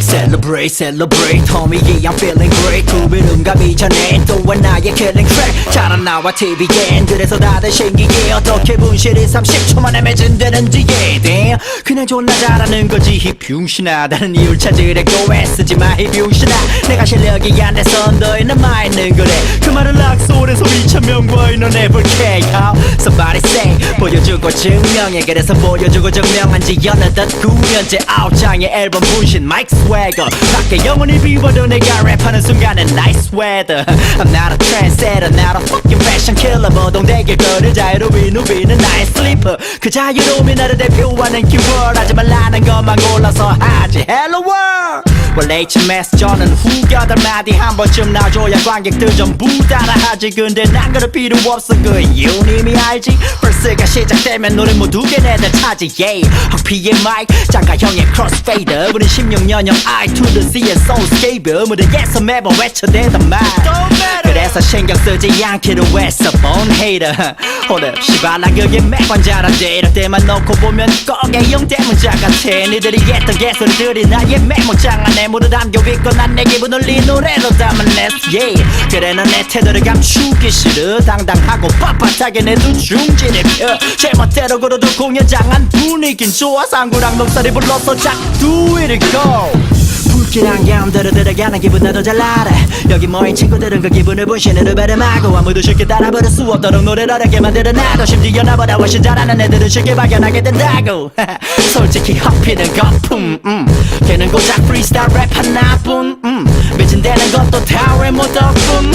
Celebrate, celebrate, homie, yeah, I'm feeling great. 구비름 가기 전에 또한 나의 killing track. 잘안 나와 TV엔 그래서 다들 신기해. 어떻게 분실이 30초 만에 매진되는지 damn. 그냥 존나 잘하는 거지 이 병신아. 다른 이유를 찾으려고 애쓰지 마 이 병신아. 내가 실력이 안 돼서 너희는 많이는 그래. 그 말을 락소에서 2,000명과 인원해볼게. Somebody say 보여주고 증명해. 그래서 보여주고 증명한 지 어느덧 9년째 9장의 앨범 분신 마이크 스웨거. 밖에 영원히 비워도 내가 랩하는 순간은 nice weather. I'm not a trendsetter, not a fucking fashion killer. 보동되길 거를 자유로운 누비는 나의 sleeper. 그 자유로움이 나를 대표하는 keyword. 하지 말라는 것만 골라서 하지 Hello world. 원래 HMS 저는 후겨들 마디 한 번쯤 나줘야 관객들 전부 따라하지. 근데 난 그럴 필요 없어 그 이유는 이미 알지. 벌스가 시작되면 노래 모두 걔네들 차지 yeah. 흑피의 마이크 장가형의 crossfader. 우린 16년형 I to the C and soul scape. 무대에서 매번 외쳐대던 말 그래서 신경 쓰지 않기로 했어 born hater. Hold up 시발라 그게 매번 잘한대. 이럴 때만 놓고 보면 꼭 A형 대문자 같아. 니들이 했던 개소리들이 나의 메모장 안에 모두 담겨있고 난 내 기분을 네 노래로 담아냈어 yeah. 그래 넌 내 태도를 감추기 싫어. 당당하고 빳빳하게 내 두 중지를 펴. 제멋대로 걸어도 공연장 안 분위긴 좋아. 상구랑 목소리 불러서 작두 it go. 불길한 감들을 들어가는 기분 나도 잘 알아. 여기 모인 친구들은 그 기분을 분신으로 발음하고 아무도 쉽게 따라 부를 수 없도록 노래를 어렵게 만들어 놔도 심지어 나보다 훨씬 잘하는 애들은 쉽게 발견하게 된다고. 솔직히 허피는 거품 걔는 고작 프리스타일 랩 하나뿐 매진되는 것도 다 외모 덕분.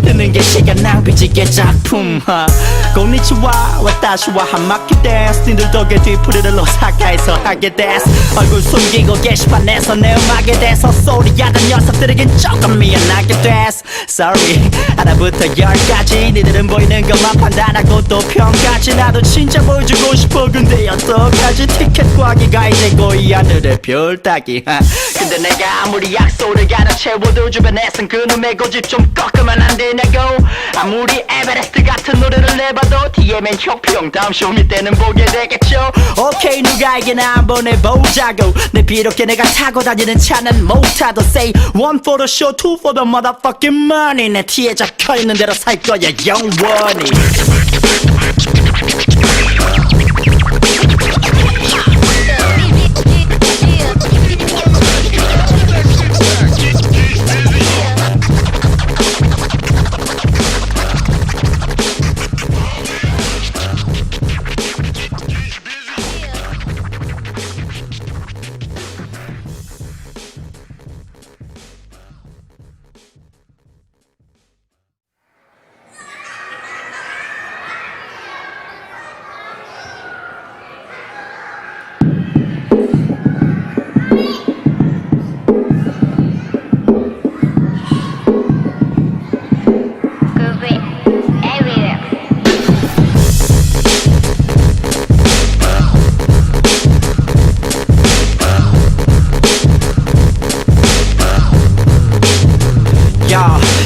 듣는 게 시간 낭비지게 작품. 고니치와 와타시와 한마키 댄스. 니들 덕에 뒤풀이를 오사카에서 하게 됐어. 얼굴 숨기고 게시판에서 내 음악에 대해서 소리하던 녀석들에겐 조금 미안하게 됐어 Sorry. 하나부터 10까지 니들은 보이는 것만 판단하고 또 평가지. 나도 진짜 보여주고 싶어 근데 어떡하지. 티켓 구하기가 이제 거의 하늘의 별 따기. 근데 내가 아무리 약속을 가로채워도 주변에선 그놈의 고집 좀 꺾으면 안 되냐고. 아무리 에베레스트 같은 노래를 내봐도 DM엔 혁평 다음 쇼미 때는 보게 되겠죠. 오케이 누가 이기나 한번 해보자고. 내 비록 내가 타고 다니는 차는 못타도 say one for the show, two for the motherfucking money. 내 티에 적혀있는 대로 살 거야 영원히.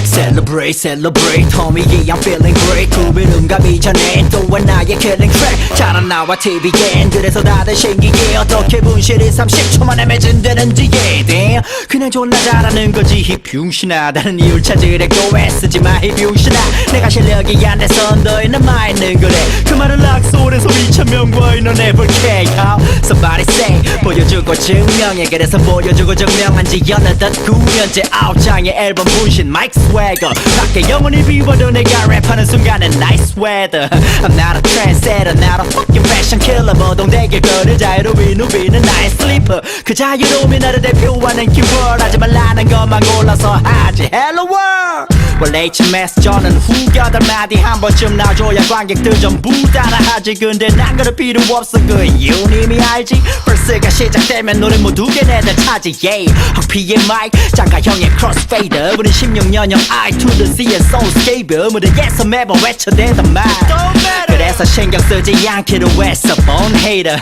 Celebrate, celebrate, homie, yeah, I'm feeling great. 구비름 가기 전에 또한 나의 killing track. 잘안 나와 TV엔 그래서 다들 신기해. 어떻게 분실이 30초 만에 매진되는지 damn. 그냥 존나 잘하는 거지 이 병신아. 다른 이유를 찾으려고 애쓰지 마 이 병신아. 내가 실력이 안 돼서 너희는 많이는 그래. 그 말을 락소에서 2,000명과 인원해볼게. Somebody say 보여주고 증명해. 그래서 보여주고 증명한 지 어느덧 9년째 9장의 앨범 분신 마이크 스웨거. 밖에 영원히 비워도 내가 랩하는 순간은 nice weather. I'm not a trendsetter, not a fucking fashion killer. 보동되길 거를 자유로운 누비는 나의 sleeper. 그 자유로움이 나를 대표하는 keyword. 하지 말라는 것만 골라서 하지 Hello world. 원래 HMS 저는 후겨들 마디 한 번쯤 나줘야 관객들 전부 따라하지. 근데 난 그럴 필요 없어 그 이유는 이미 알지. 벌스가 시작되면 노래 모두 걔네들 차지 yeah. 흑피의 마이크 장가형의 crossfader. 우린 16년형 I to the C and soul scape. 무대에서 매번 외쳐대던 말 그래 그래서 신경 쓰지 않기로 했어 born hater.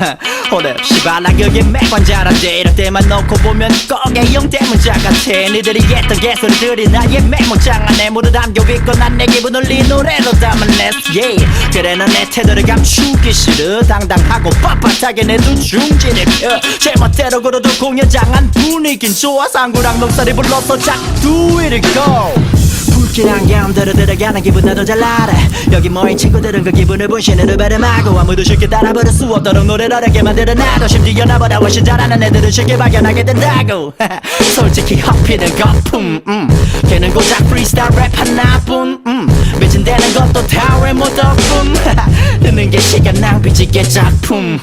오늘 시발라 그게 매번 잘한대. 이럴 때만 놓고 보면 꼭 A형 대문자 같아. 니들이 했던 개소리들이 나의 메모장 안에 모두 담겨있고 난 내 기분을 이 노래로 담아냈어. yeah. 그래 넌 내 태도를 감추기 싫어. 당당하고 빳빳하게 내도 중지를 펴. 제멋대로 걸어도 공연장 안 분위긴 좋아. 상구랑 녹살이 불러서 작 do it go. 불길 안경 들어가는 기분 나도 잘 알아. 여기 모인 친구들은 그 기분을 분신으로 발음하고 아무도 쉽게 따라 부를 수 없도록 노래를 어렵게 만들어놔도 심지어 나보다 훨씬 잘하는 애들은 쉽게 발견하게 된다고. 솔직히 허피는 거품 걔는 고작 프리스타일 랩 하나뿐 매진되는 것도 다 외모 덕분. 듣는 게 시간 낭비지게 작품.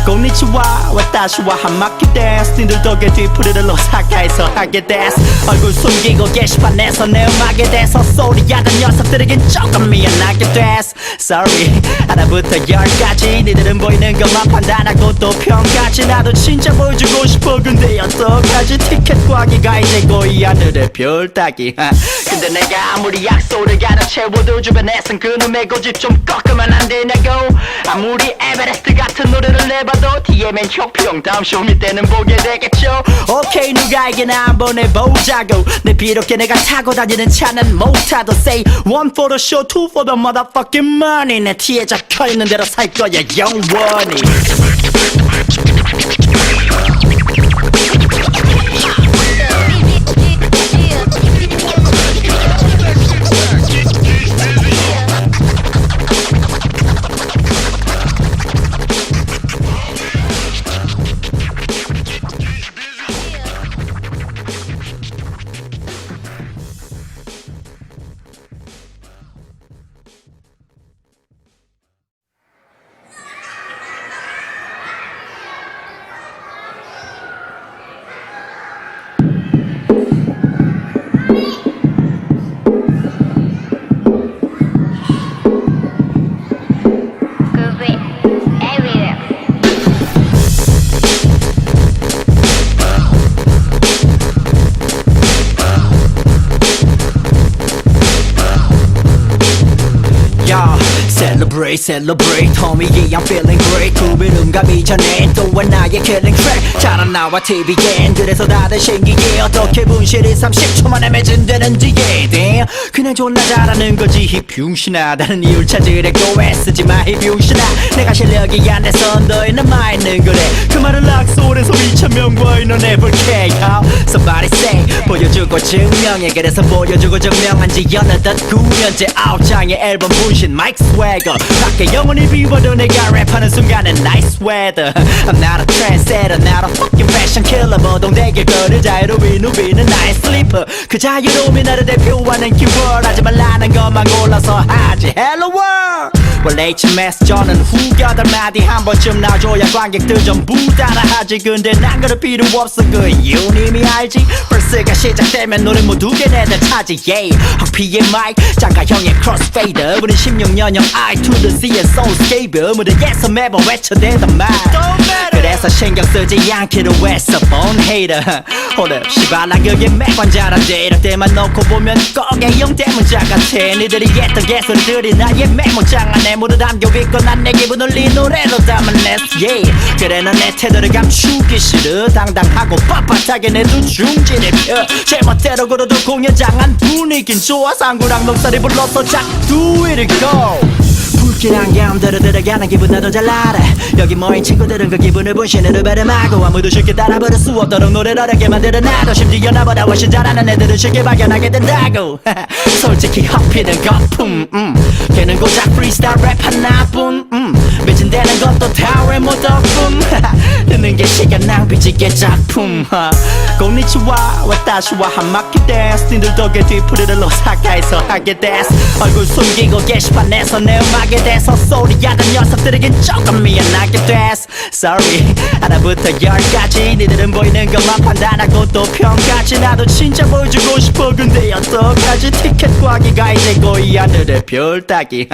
곤니치와 와타시와 한마키 댄스 니들 덕에 뒤풀이를 오사카에서 하게 됐어. 얼굴 숨기고 게시판에서 내 음악에 대해서 소리하던 녀석들에겐 조금 미안하게 됐어. Sorry. 하나부터 열까지 니들은 보이는 것만 판단하고 또 평가지. 나도 진짜 보여주고 싶어 근데 어떡하지. 티켓 구하기가 이제 거의 하늘의 별 따기. 근데 내가 아무리 약속을 가로채워도 주변에선 그놈의 고집 좀 꺾으면 안 되냐고. 아무리 에베레스트 같은 노래를 내봐도 TMN 효평 다음 쇼미 때는 보게 되겠죠. 오케이 누가 이기나 한번 해보자고. 내 비록 내가 타고 다니는 차는 못타도 say one for the show two for the motherfucking money. 내 티에 적혀있는 대로 살 거야 영원히. Celebrate, celebrate, homie, yeah, I'm feeling great. 구비름 가기 전에 또한 나의 killing track. 잘안 나와 TV엔 그래서 다들 신기해. 어떻게 분실이 30초 만에 매진되는지 yeah, damn. 그냥 존나 잘하는 거지 이 병신아. 다른 이유를 찾으려고 애쓰지 마 이 병신아. 내가 실력이 안 돼서 너희 남아있는 거래. 그 말을 악소리에서 2,000명과 인원해볼게. Somebody say 보여주고 증명해. 그래서 보여주고 증명한 지 어느덧 9년째 9장의 앨범 분신 마이크 스웨거. 밖에 영원히 비워도 내가 랩하는 순간은 nice weather. I'm not a trendsetter, not a fucking fashion killer. 보동되길 거를 자유로운 누비는 나의 슬리퍼. 그 자유로움이 나를 대표하는 키워드. 하지 말라는 것만 골라서 하지 Hello world. 원래 HMS 저는 후겨들 마디 한 번쯤 나줘야 관객들 전부 따라하지. 근데 난 그럴 필요 없어 그 이유는 이미 알지. 벌스가 시작되면 노래 모두 걔네들 차지 yeah. 헉피의 마이크 장가형의 크로스페이더. 우린 16년형 I to the C and soulscape. 무대에서 매번 외쳐대던 말 그래서 신경 쓰지 않기로 했어 born hater. 오늘 시발라 그게 매번 잘한대. 이럴 때만 놓고 보면 꼭 A형 대문자 같아. 니들이 했던 개소리들이 나의 메모장 안에 모두 담겨있고 난 내 기분을 이 노래로 담아냈어 yeah. 그래 넌 내 태도를 감추기 싫어. 당당하고 빳빳하게 내도 중지를 펴. 제멋대로 걸어도 공연장 안 분위긴 좋아. 상구랑 녹살이 불러서 작 do it go. 불길 안경 들어가는 기분 나도 잘 알아. 여기 모인 친구들은 그 기분을 분신으로 발음하고 아무도 쉽게 따라 부를 수 없도록 노래를 어렵게 만들어놔도 심지어 나보다 훨씬 잘하는 애들은 쉽게 발견하게 된다고. 솔직히 허피는 거품 걔는 고작 프리스타일 랩 하나뿐 매진되는 것도 다 외모 덕분. 듣는 게 시간 낭비지게 작품. 곤니치와 와타시와 한마키 댄스 니들 덕에 뒤풀이를 오사카에서 하게 됐어. 얼굴 숨기고 게시판에서 내 음악에 대해서 소리하던 녀석들에겐 조금 미안하게 됐어. Sorry. 하나부터 열까지 니들은 보이는 것만 판단하고 또 평가지. 나도 진짜 보여주고 싶어 근데 어떡하지. 티켓 구하기가 이제 거의 하늘의 별 따기.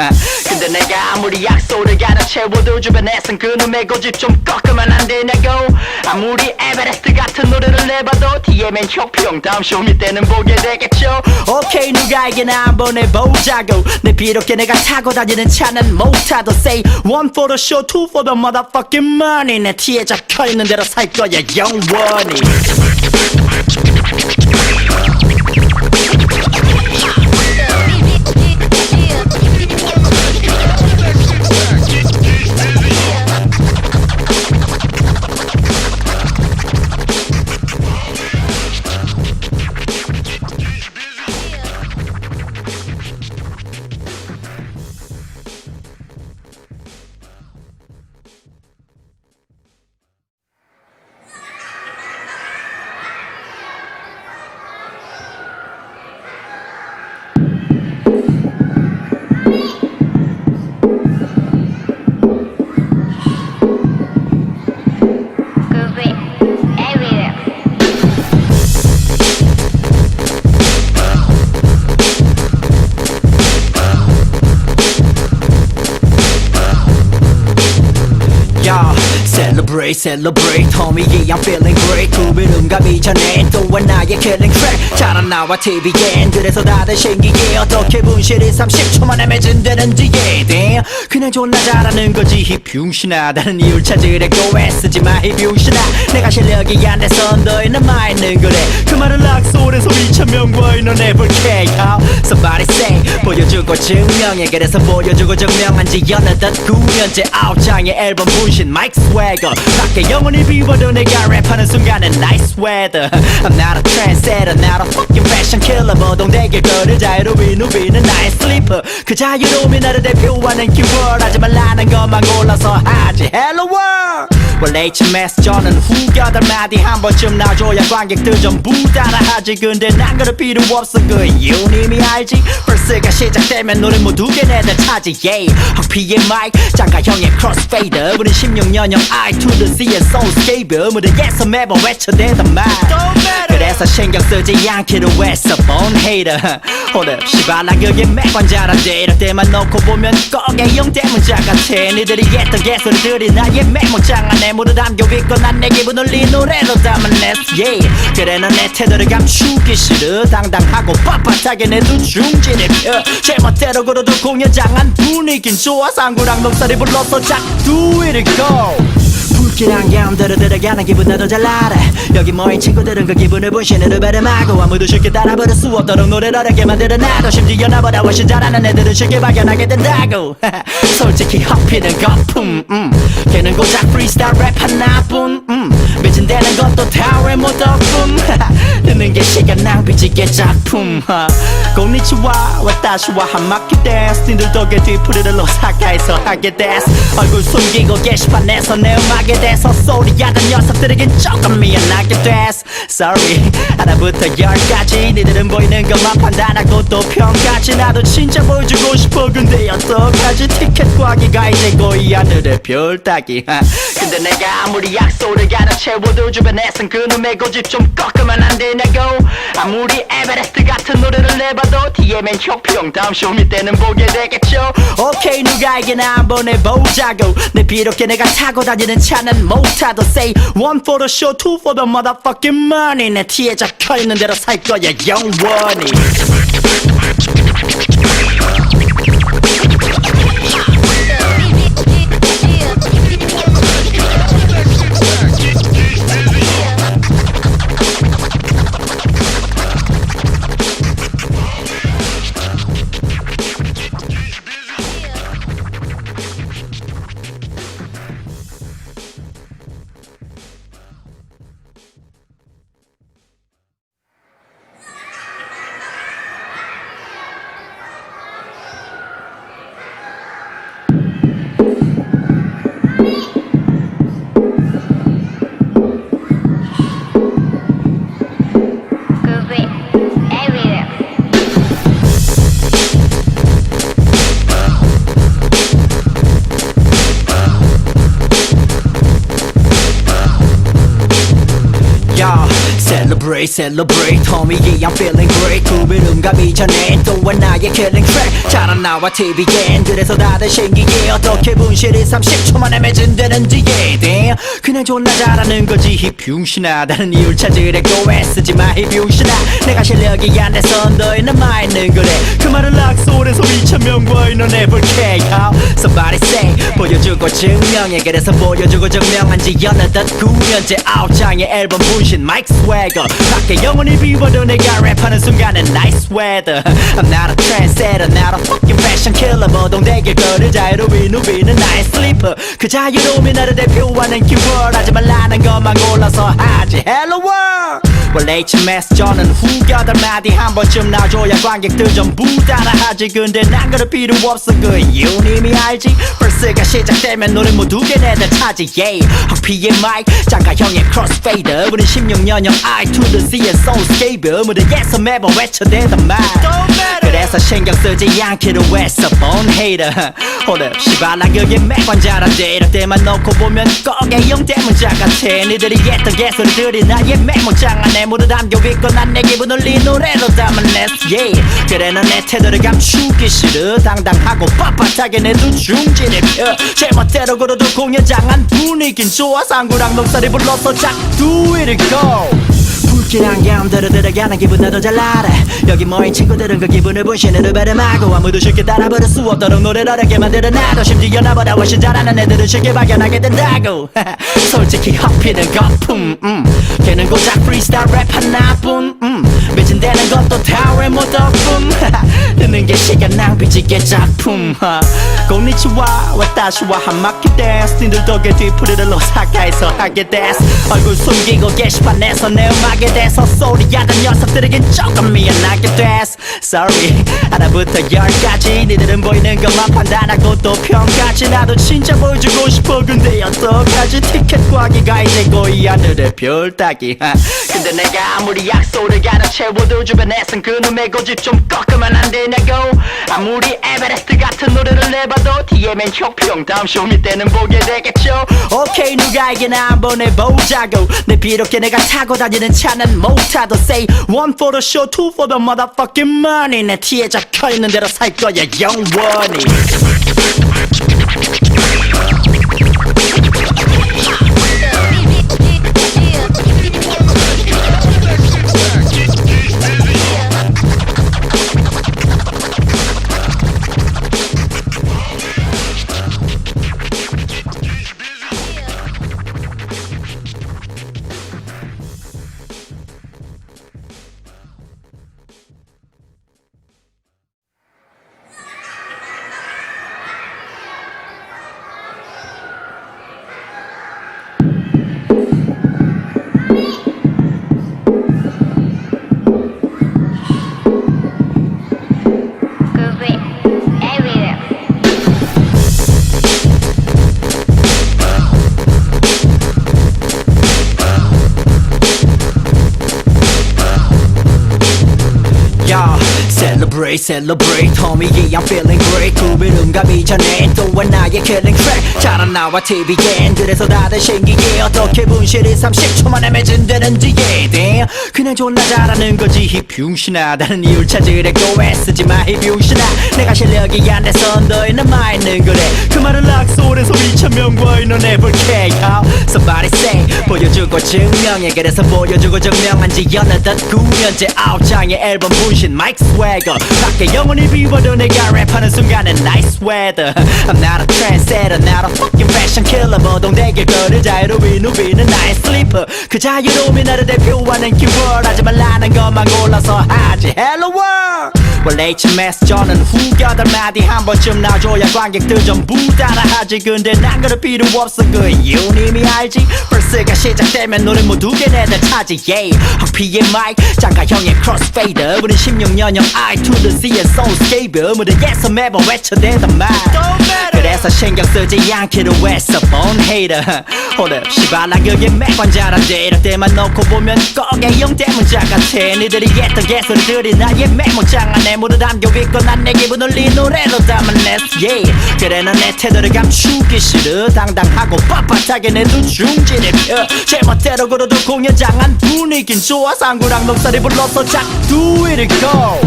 근데 내가 아무리 약속을 가로채워도 주변에선 그놈의 고집 좀 꺾으면 안 되냐 되냐고. 아무리 에베레스트 같은 노래를 내봐도 뒤에 맨 혁평 다음 쇼미 때는 보게 되겠죠. 오케이 누가 이기나 한번 해보자고. 내 비롭게 내가 타고 다니는 차는 모타도 say one for the show two for the motherfucking money. 내 티에 적혀있는 대로 살 거야 영원히. Celebrate, celebrate, homie, yeah, I'm feeling great. 구비름 가기 전에 또한 나의 killing track. 잘안 나와 TV엔 그래서 다들 신기해. 어떻게 분실이 30초 만에 매진되는지 damn. 그냥 존나 잘하는 거지 이 병신아. 다른 이유를 찾으려고 애쓰지 마 이 병신아. 내가 실력이 안 돼서 너희는 많이는 그래. 그 말을 락소울에서 2,000명과 인원해볼게. Somebody say 보여주고 증명해. 그래서 보여주고 증명한 지 어느덧 9년째 9장의 앨범 분신 마이크 스웨거. 밖에 영원히 비워도 내가 랩하는 순간은 nice weather. I'm not a trendsetter, not a fucking fashion killer. 보동되길 거를 자유로운 누비는 나의 sleeper. 그 자유로움이 나를 대표하는 keyword. 하지만 나는 것만 골라서 하지 Hello world. 원래 HMS 저는 후겨들 마디 한 번쯤 나줘야 관객들 전부 따라하지. 근데 난 그럴 필요 없어 그 이유는 이미 알지. 벌스가 시작되면 노래 모두 걔네들 차지 yeah. 헉피의 마이크 장가형의 crossfader. 우린 16년형 I to the C and soulscape. 무대에서 매번 외쳐대던 말 그래서 신경 쓰지 않기로 했어 born hater. Hold up 시발라 그게 매번 잘한대. 이럴 때만 놓고 보면 꼭 A형 대문자 같아. 니들이 했던 개소리들이 나의 메모장 안에 모두 담겨있고 난 내 기분을 네 노래로 담아냈어 yeah. 그래 넌 내 태도를 감추기 싫어. 당당하고 빳빳하게 내 두 중지를 펴. 제멋대로 걸어도 공연장 안 분위긴 좋아. 상구랑 농사리 불러서 작두 it go. 불길한 감들을 들어가는 기분 나도 잘 알아. 여기 모인 친구들은 그 기분을 분신으로 발음하고 아무도 쉽게 따라 부를 수 없도록 노래를 어렵게 만들어 놔도 심지어 나보다 훨씬 잘하는 애들은 쉽게 발견하게 된다고. 솔직히 헛피는 거품 걔는 고작 프리스타일 랩 하나뿐 매진되는 것도 다 외모 덕분. 듣는 게 시간 낭비지게 작품. 고니치와 와타시와 한마키 댄스. 니들 덕에 뒤풀이를 오사카에서 하게 됐어. 얼굴 숨기고 게시판에서 내 음악에 대해서 소리하던 녀석들에겐 조금 미안하게 됐어. Sorry 하나부터 10까지 니들은 보이는 것만 판단하고 또 평가지. 나도 진짜 보여주고 싶어 근데 어떡하지. 티켓 구하기가 이제 거의 하늘의 별 따기. 근데 내가 아무리 약속을 가르채워도 주변에선 그놈의 고집 좀 꺾으면 안 되냐고. 아무리 에베레스트 같은 노래를 내봐도 뒤에 맨 혁평 다음 쇼미 때는 보게 되겠죠. 오케이 누가 이기나 한번 해보자고. 내 비롭게 내가 타고 다니는 차는 모타도 say one for the show two for the motherfucking money. 내 티에 적혀있는 대로 살 거야 영원히. celebrate homie yeah I'm feeling great 구비름과 미천에 또한 나의 killing track 잘 안 나와 TV엔 그래서 다들 신기해 어떻게 분실이 30초 만에 매진되는지 yeah damn 그냥 존나 잘하는 거지 이 병신아 다른 이유를 찾으려고 애쓰지 마 이 병신아 내가 실력이 안 돼서 너희 남아있는 거래 그 말은 락소에서 2,000명과 인원해볼게 Somebody say 보여주고 증명해 그래서 보여주고 증명한 지 어느덧 9년째 9장의 앨범 분신 마이크 스웨거 밖에 영원히 비워도 내가 랩하는 순간은 nice weather I'm not a trendsetter not a fucking fashion killer 모동되게 걸을 자유로운 누비는 나의 sleeper 그 자유로움이 나를 대표하는 keyword 하지만 나는 것만 골라서 하지 Hello world 원래 HMS 저는 후겨들 마디 한 번쯤 나줘야 관객들 전부 따라하지 근데 난 그럴 필요 없어 그 이유는 이미 알지 벌스가 시작되면 노래 모두 걔네들 차지 yeah 학피의 마이크 장가 형의 크로스페이더 우린 16년형 I to the Z의 soulscape 무대에서 매번 외쳐대던 말 그래서 신경 쓰지 않기로 했어 born hater hold up 시발라 그게 매번 잘한대 이럴 때만 놓고 보면 꼭의 영대문자 같아 니들이 했던 개소리들이 나의 메모장 안에 모두 담겨있고 난 내 기분을 이 노래로 담아냈어 yeah 그래 난 내 태도를 감추기 싫어 당당하고 빳빳하게 내도 중진을 펴 제멋대로 걸어도 공연장 안 분위긴 좋아 상구랑 넉살이 불러서 작 do it go 불길한 감들을 들어가는 기분 나도 잘 알아 여기 모인 친구들은 그 기분을 분신으로 발음하고 아무도 쉽게 따라 부를 수 없도록 노래를 어렵게 만들어 놔도 심지어 나보다 훨씬 잘하는 애들은 쉽게 발견하게 된다고 솔직히 허피는 거품 걔는 고작 프리스타일 랩 하나뿐 매진되는 것도 다 외모 덕분 듣는 게 시간 낭비지게 작품 고니치와 와타시와 한마키 댄스 니들 덕에 뒤풀이를 오사카에서 하게 됐어 얼굴 숨기고 게시판에서 내 음악에 대해서 소리하던 녀석들에겐 조금 미안하게 됐어 Sorry 하나부터 10까지 니들은 보이는 것만 판단하고 또 평가지 나도 진짜 보여주고 싶어 근데 어떡하지 티켓 구하기가 이제 거의 하늘의 별 따기 근데 내가 아무리 약속을 가르채워도 주변에선 그놈의 고집 좀 꺾으면 안 되냐고 아무리 에베레스트 같은 노래를 내봐도 DM엔 혁평 다음 쇼미 때는 보게 되겠죠 오케이 누가 이기나 한번 해보자고 내 비록 내가 타고 다니는 차는 못타도 say one for the show two for the motherfucking money 내 티에 적혀있는 대로 살 거야 영원히 Celebrate homie yeah I'm feeling great 구비름과 미천에 또한 나의 killing track 잘 안 나와 TV엔 그래서 다들 신기해 어떻게 분실이 30초 만에 매진되는지 yeah damn 그냥 존나 잘하는 거지 이 병신아 다른 이유를 찾으려고 애쓰지 마 이 병신아 내가 실력이 안 돼서 너희 남아있는 거래 그 말은 락소에서 2,000명과 인원해볼게 Somebody say 보여주고 증명해 그래서 보여주고 증명한 지 어느덧 9년째 9장의 앨범 분신 마이크 스웨거 밖에 영원히 비워도 내가 랩하는 순간은 nice weather I'm not a trendsetter not a fucking fashion killer 모동되게 걸을 자유로운 누비는 나의 sleeper 그 자유로움이 나를 대표하는 keyword 하지만 나는 것만 골라서 하지 Hello world 원래 HMS 저는 후겨들 마디 한 번쯤 나줘야 관객들 전부 따라하지 근데 난 그럴 필요 없어 그 이유는 이미 알지 벌스가 시작되면 노래 모두 걔네들 차지 yeah 학피의 마이크 장가 형의 크로스페이더 우린 16년형 I to the Z의 soulscape 무대에서 매번 외쳐대던 말 그래서 신경 쓰지 않기로 했어 born hater hold up 시발라 그게 매번 잘한대 이럴 때만 놓고 보면 꼭의 영대문자 같아 니들이 했던 개소리들이 나의 메모장 안에 안에 모두 담겨있고 난 내 기분을 이 노래로 담아냈어 yeah. 그래 난 내 태도를 감추기 싫어 당당하고 빳빳하게 내 두 중진을 펴 제멋대로 걸어도 공연장 안 분위긴 좋아 상구랑 녹살이 불러서 작 do it go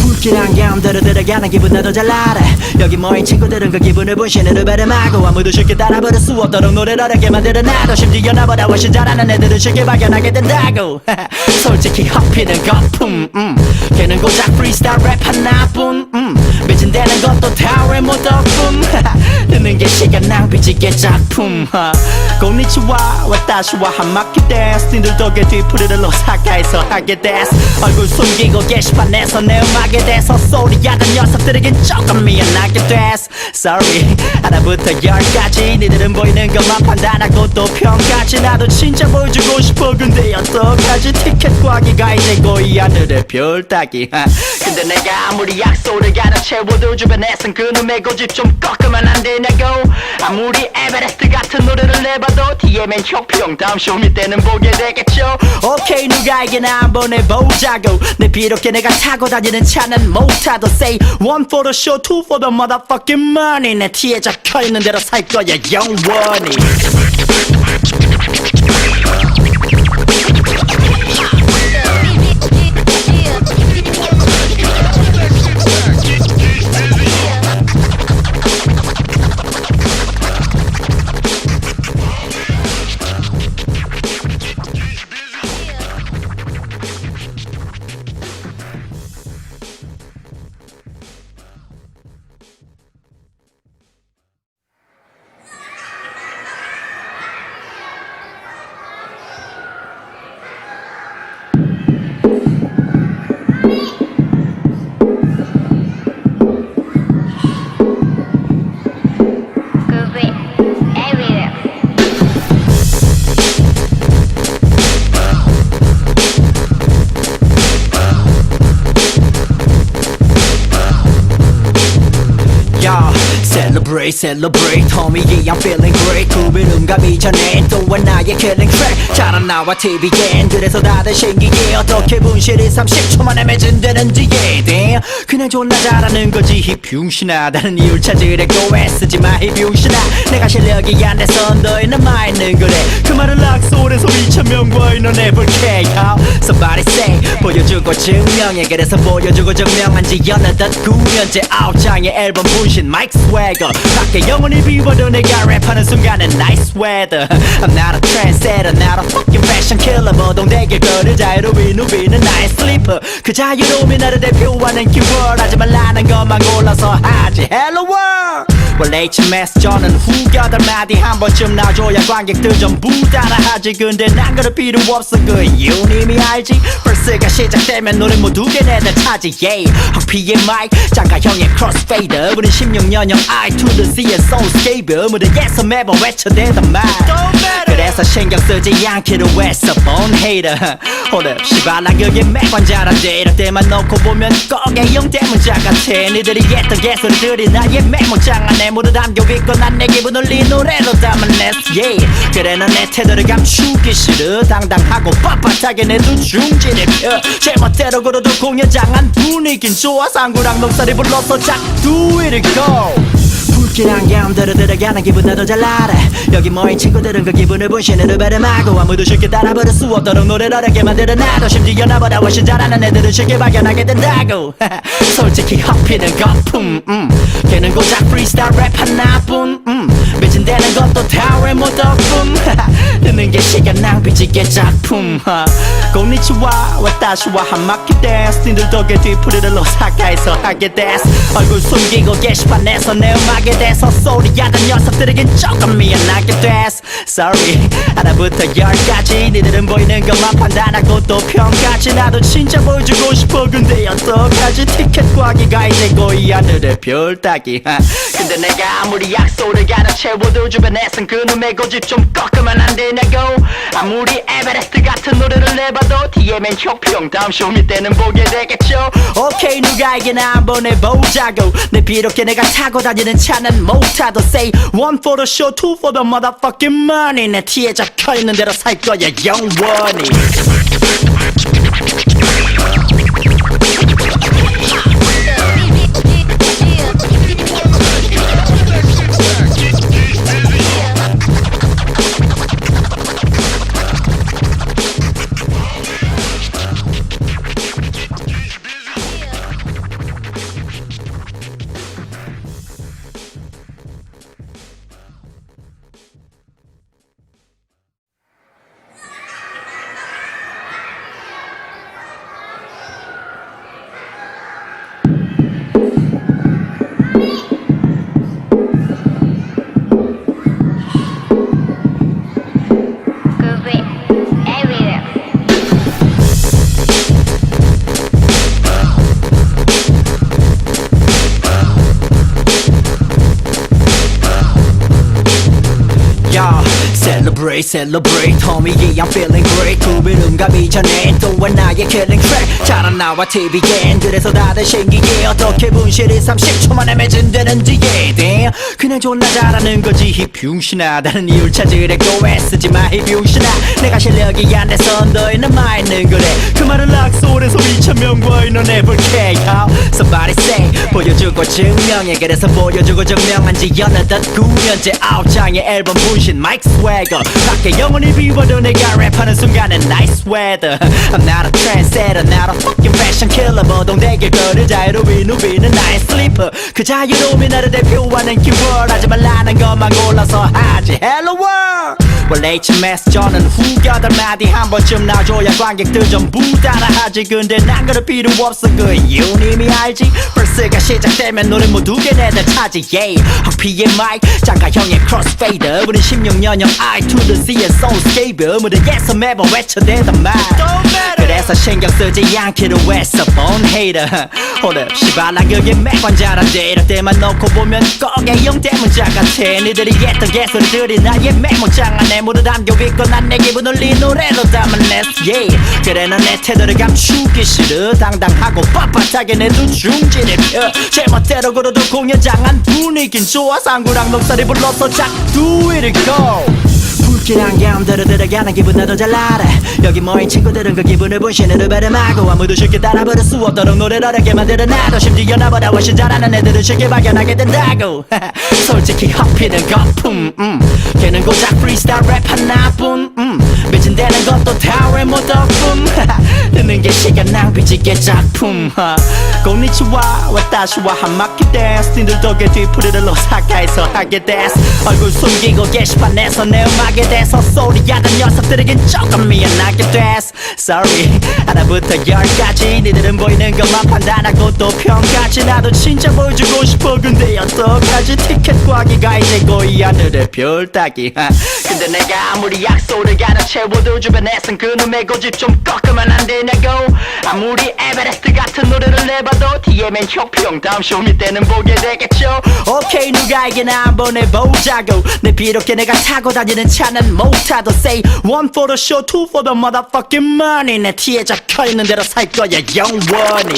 불길 안경 들어가는 기분 나도 잘 알아 여기 모인 친구들은 그 기분을 분신으로 발음하고 아무도 쉽게 따라 부를 수 없도록 노래를 어렵게 만들어 놔도 심지어 나보다 훨씬 잘하는 애들은 쉽게 발견하게 된다고 솔직히 허피는 거품 걔는 고작 프리스타일 랩 하나뿐 매진되는 것도 다 외모 덕분 듣는 게 시간 낭비지게 작품 고니치와 와타시와 한마키 댄스 님들 덕에 뒤풀이를 오사카에서 하게 됐어 얼굴 숨기고 게시판에서 내 음악에 대해서 소리하던 녀석들에겐 조금 미안하게 됐어 Sorry 하나부터 열까지 니들은 보이는 것만 판단하고 또 평가지 나도 진짜 보여주고 싶어 근데 어떡하지 티켓 구하기가 이제고 이 하늘의 별 따기 근데 내가 아무리 약속을 가르채워도 주변에선 그놈의 고집 좀 꺾으면 안 되냐고 아무리 에베레스트 같은 노래를 내봐도 DM엔 혁평 다음 쇼미 때는 보게 되겠죠 오케이 누가 이기나 한번 해보자고 내 비록 내가 타고 다니는 차는 못타도 say one for the show two for the motherfucking money 내 티에 적혀있는 대로 살 거야 영원히 Celebrate homie yeah I'm feeling great 구비름감이 전에 또 하나의 killing track 잘 안 나와 TV엔 그래서 다들 신기해 어떻게 분실이 30초 만에 매진되는지 yeah. 그냥 존나 잘하는 거지 이 병신아 다른 이유를 찾으려고 애쓰지 마 이 병신아 내가 실력이 안 돼서 너희는 많이는 그래 그 말을 락소리 소리 천명과 인원해볼게 Somebody say 보여주고 증명해 그래서 보여주고 증명한 지 어느덧 9년째 9장의 앨범 분신 마이크 스웨거 밖에 영원히 비워도 내가 랩하는 순간은 nice weather I'm not a trendsetter not a fucking fashion killer 모동되게 걸을 자유로운 누비는 나의 슬리퍼 그 자유로움이 나를 대표하는 키워드 하지 말라는 것만 골라서 하지 Hello world 원래 HMS 저는 후겨들 마디 한 번쯤 놔줘야 관객들 전부 따라하지 근데 난 그럴 필요 없어 그 이유는 이미 알지 벌스가 시작되면 노래 모두 걔네들 차지 yeah 헉피의 마이크 장가형의 크로스페이더 우린 16년형 I to the C의 soulscape 무대에서 매번 외쳐대던 말 그래서 신경 쓰지 않기로 했어 born hater 오늘 시발난 그게 매번 잘한대 이럴 때만 놓고 보면 꼭 A형 대문자 같아 니들이 했던 개소리들이 나의 메모장 안에 모두 담겨있고 난 내 기분을 이 노래로 담아냈어 yeah. 그래 난 내 태도를 감추기 싫어 당당하고 빳빳하게 내 두 중진을 펴 제멋대로 걸어도 공연장 안 분위긴 좋아 상구랑 녹살이 불러서 작 do it go 불길 안경 들어가는 기분 나도 잘 알아 여기 모인 친구들은 그 기분을 분신으로 발음하고 아무도 쉽게 따라 부를 수 없도록 노래를 어렵게 만들어 놔도 심지어 나보다 훨씬 잘하는 애들은 쉽게 발견하게 된다고 솔직히 허피는 거품 걔는 고작 프리스타일 랩 하나뿐 매진되는 것도 다 외모 덕분 듣는 게 시간 낭비지게 작품 고니치와 와타시와 한마키 댄스 님들 덕에 뒤풀이를 오사카에서 하게 됐어 얼굴 숨기고 게시판에서 내 음악에 대해서 소리하던 녀석들에겐 조금 미안하게 됐어 Sorry 하나부터 열까지 니들은 보이는 것만 판단하고 또 평가지 나도 진짜 보여주고 싶어 근데 어떡하지 티켓 구하기가 이제고 이 하늘의 별 따기 근데 내가 아무리 약속을 가르채워도 주변에선 그놈의 고집 좀 꺾으면 안 되냐고 아무리 에베레스트 같은 노래를 내봐도 DM엔 혁평 다음 쇼미 때는 보게 되겠죠 오케이 누가 이기나 한번 해보자고 내 비록 내가 타고 다니는 차는 못타도 say one for the show two for the motherfucking money 내 티에 적혀있는 대로 살 거야 영원히 celebrate homie yeah I'm feeling great 구비름감 이전에 또 나의 killing track 잘 안 나와 TV엔 그래서 다들 신기해 어떻게 분실이 30초 만에 매진되는지 yeah damn 그냥 존나 잘하는 거지 이 병신아 다른 이유를 찾으려고 애쓰지 마 이 병신아 내가 실력이 안 돼서 너희는 많이는 그래 그 말은 락소에서 2,000명과 인원해볼게 Somebody say 보여주고 증명해 그래서 보여주고 증명한 지 어느덧 9년째 9장의 앨범 분신 마이크 스웨거 밖에 영원히 비워도 내가 랩하는 순간은 nice weather I'm not a trendsetter not a fucking fashion killer 보동되길 거를 자유로운 누비는 나의 슬리퍼 그 자유로움이 나를 대표하는 키워드 하지 말라는 것만 골라서 하지 Hello world 원래 HMS 저는 후겨들 마디 한 번쯤 놔줘야 관객들 전부 따라하지 근데 난 그럴 필요 없어 그 이유는 이미 알지 벌스가 시작되면 노래 모두 걔네들 차지 yeah 헉피의 마이크 장가형의 크로스페이더 우린 16년형 I to the Z의 soulscape 무대에서 매번 외쳐대던 말 그래서 신경 쓰지 않기로 했어 born hater 오늘 시발난 그게 매번 잘한데 이럴 때만 놓고 보면 꼭 A형 대문자 같아 니들이 했던 개소리들이 나의 메모장 안에 모두 담겨있고 난 내 기분을 네 노래로 담아냈어 yeah 그래 난 내 태도를 감추기 싫어 당당하고 빳빳하게 내 두 중지를 펴 제멋대로 걸어도 공연장 안 분위긴 좋아 상구랑 녹살이 불러서 작 do it go 불길한 감들을 들어가는 기분 나도 잘 알아 여기 모인 친구들은 그 기분을 분신으로 발음하고 아무도 쉽게 따라 부를 수 없도록 노래를 어렵게 만들어 놔도 심지어 나보다 훨씬 잘하는 애들은 쉽게 발견하게 된다고 솔직히 헛피는 거품 걔는 고작 프리스타일 랩 하나뿐 매진되는 것도 다 외모 덕분 듣는 게 시간 낭비지게 작품 고니치와 와타시와 한마키 댄스 님들 덕에 뒤풀이를 오사카에서 하게 됐어 얼굴 숨기고 게시판에서 내 음악에 대해서 소리하던 녀석들에겐 조금 미안하게 됐어 Sorry 하나부터 10까지 니들은 보이는 것만 판단하고 또 평가지 나도 진짜 보여주고 싶어 근데 어떡하지 티켓 구하기가 이제 거의 하늘의 별 따기 근데 내가 아무리 약속을 가는 채워도 주변에선 그놈의 고집 좀 꺾으면 안 되냐고 아무리 에베레스트 같은 노래를 내봐도 TMN 혁평 다음 쇼미 때는 보게 되겠죠 오케이 누가 이기나 한번 해보자고 내 비롭게 내가 타고 다니는 차는 못타도 say one for the show two for the motherfucking money 내 티에 적혀있는 대로 살 거야 영원히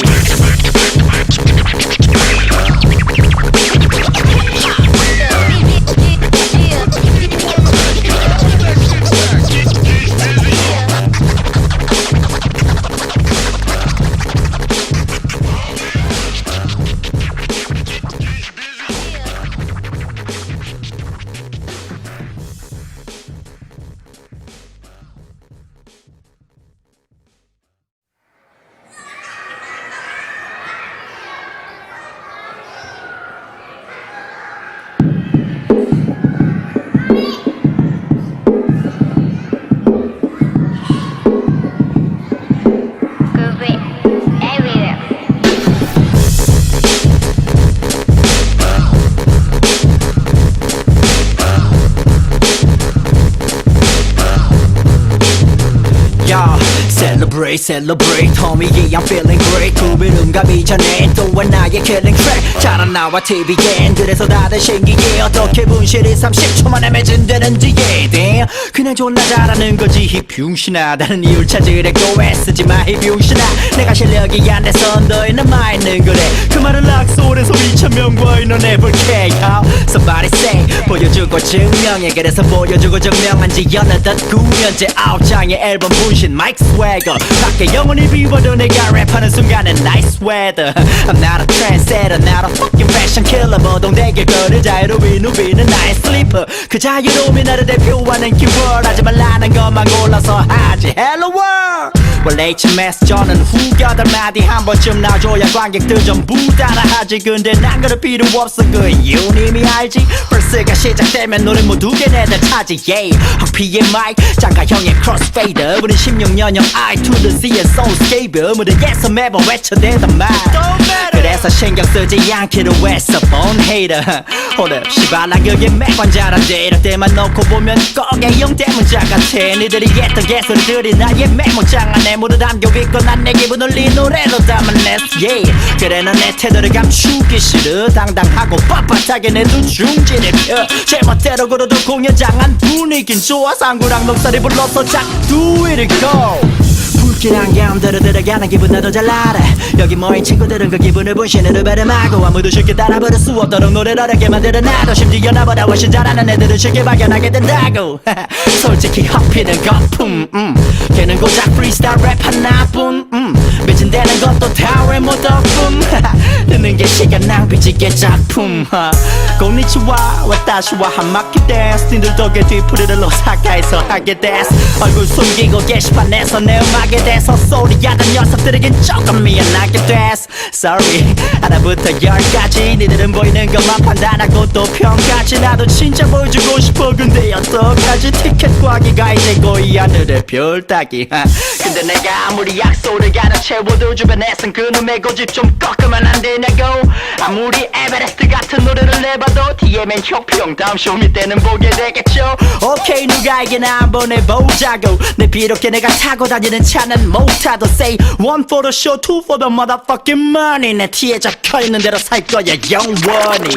Celebrate homie yeah I'm feeling great 구비름감 이전에 또 나의 killing track 잘 안 나와 TV엔 그래서 다들 신기해 어떻게 분실이 30초 만에 매진되는지 yeah damn 그냥 존나 잘하는 거지 이 병신아 다른 이유를 찾으려고 애쓰지 마 이 병신아 내가 실력이 안 돼서 너희는 많이는 그래 그 말은 락소에서 2,000명과 인원해볼게 Somebody say 보여주고 증명해 그래서 보여주고 증명한 지 어느덧 9년째 9장의 앨범 분신 마이크 스웨거 밖에 영원히 비워도 내가 랩하는 순간은 nice weather I'm not a trendsetter not a fucking fashion killer 보동되길 거를 자유로운 누비는 나의 슬리퍼 그 자유로움이 나를 대표하는 키워드 하지 말라는 것만 골라서 하지 Hello world 원래 HMS 저는 후겨들 마디 한 번쯤 놔줘야 관객들 전부 따라하지 근데 난 그럴 필요 없어 그 이유는 이미 알지 벌스가 시작되면 노래 모두 걔네들 차지 yeah 헉피의 마이크 장가형의 크로스페이더 우린 16년형 I to the Z의 soulscape 무대에서 매번 외쳐대던 말 그래서 신경 쓰지 않기로 했어 born hater 오늘 시발난 그게 매번 잘한데 이럴 때만 놓고 보면 꼭 A형 대문자 같아 니들이 했던 개소리들이 나의 메모장 안에 안무를 담겨 있고 난 내 기분을 이 노래로 담아냈어 yeah. 그래 넌 내 태도를 감추기 싫어 당당하고 빳빳하게 내 두 중지를 펴 제멋대로 걸어도 공연장 안 분위긴 좋아 상구랑 목소리 불러서 자꾸 do it go 불길 안경 들어가는 기분 나도 잘 알아 여기 모인 친구들은 그 기분을 분신으로 발음하고 아무도 쉽게 따라 부를 수 없도록 노래를 어렵게 만들어 놔도 심지어 나보다 훨씬 잘하는 애들은 쉽게 발견하게 된다고 솔직히 허피는 거품 걔는 고작 프리스타일 랩 하나뿐 매진되는 것도 다 외모 덕분 듣는 게 시간 낭비지게 작품 고니치와 와타시와 한마키 댄스 님들 덕에 뒤풀이를 오사카에서 하게 됐어 얼굴 숨기고 게시판에서 내 음악에 대해서 소리하던 녀석들에겐 조금 미안하게 됐어 Sorry 하나부터 열까지 니들은 보이는 것만 판단하고 또 평가지 나도 진짜 보여주고 싶어 근데 어떡하지 티켓 구하기가 이제 거의 하늘의 별 따기 근데 내가 아무리 약속을 가려 채워도 주변에선 그놈의 고집 좀 꺾으면 안 되냐고 아무리 에베레스트 같은 노래를 내봐도 DM엔 혁평 다음 쇼미 때는 보게 되겠죠 오케이 누가 이기나 한번 해보자고 내 비록 걔네가 타고 다니는 차는 못타도 say one for the show two for the motherfucking money 내 티에 적혀있는 대로 살 거야 영원히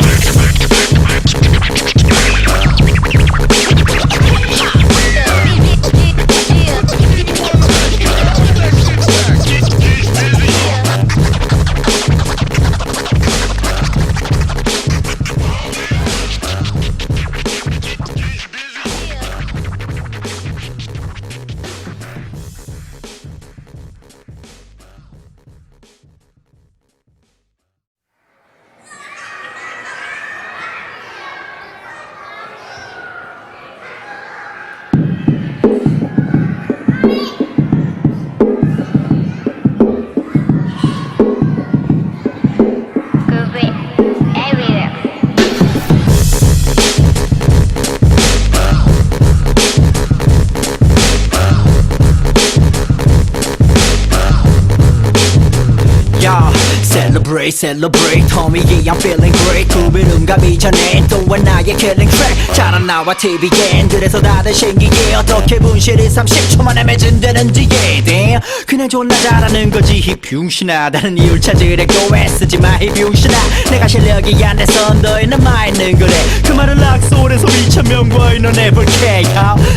Celebrate homie yeah I'm feeling great 두 비름 가기 전에 또한 나의 killing track 잘안 나와 TV엔 그래서 다들 신기해 어떻게 분실이 30초 만에 매진되는지 yeah damn 그냥 존나 잘하는 거지 이 병신아 다른 이유를 찾으려고 애쓰지 마 이 병신아 내가 실력이 안 돼서 너희는 많이는 그래 그 말을 악소리에서 2,000명과 인원해볼게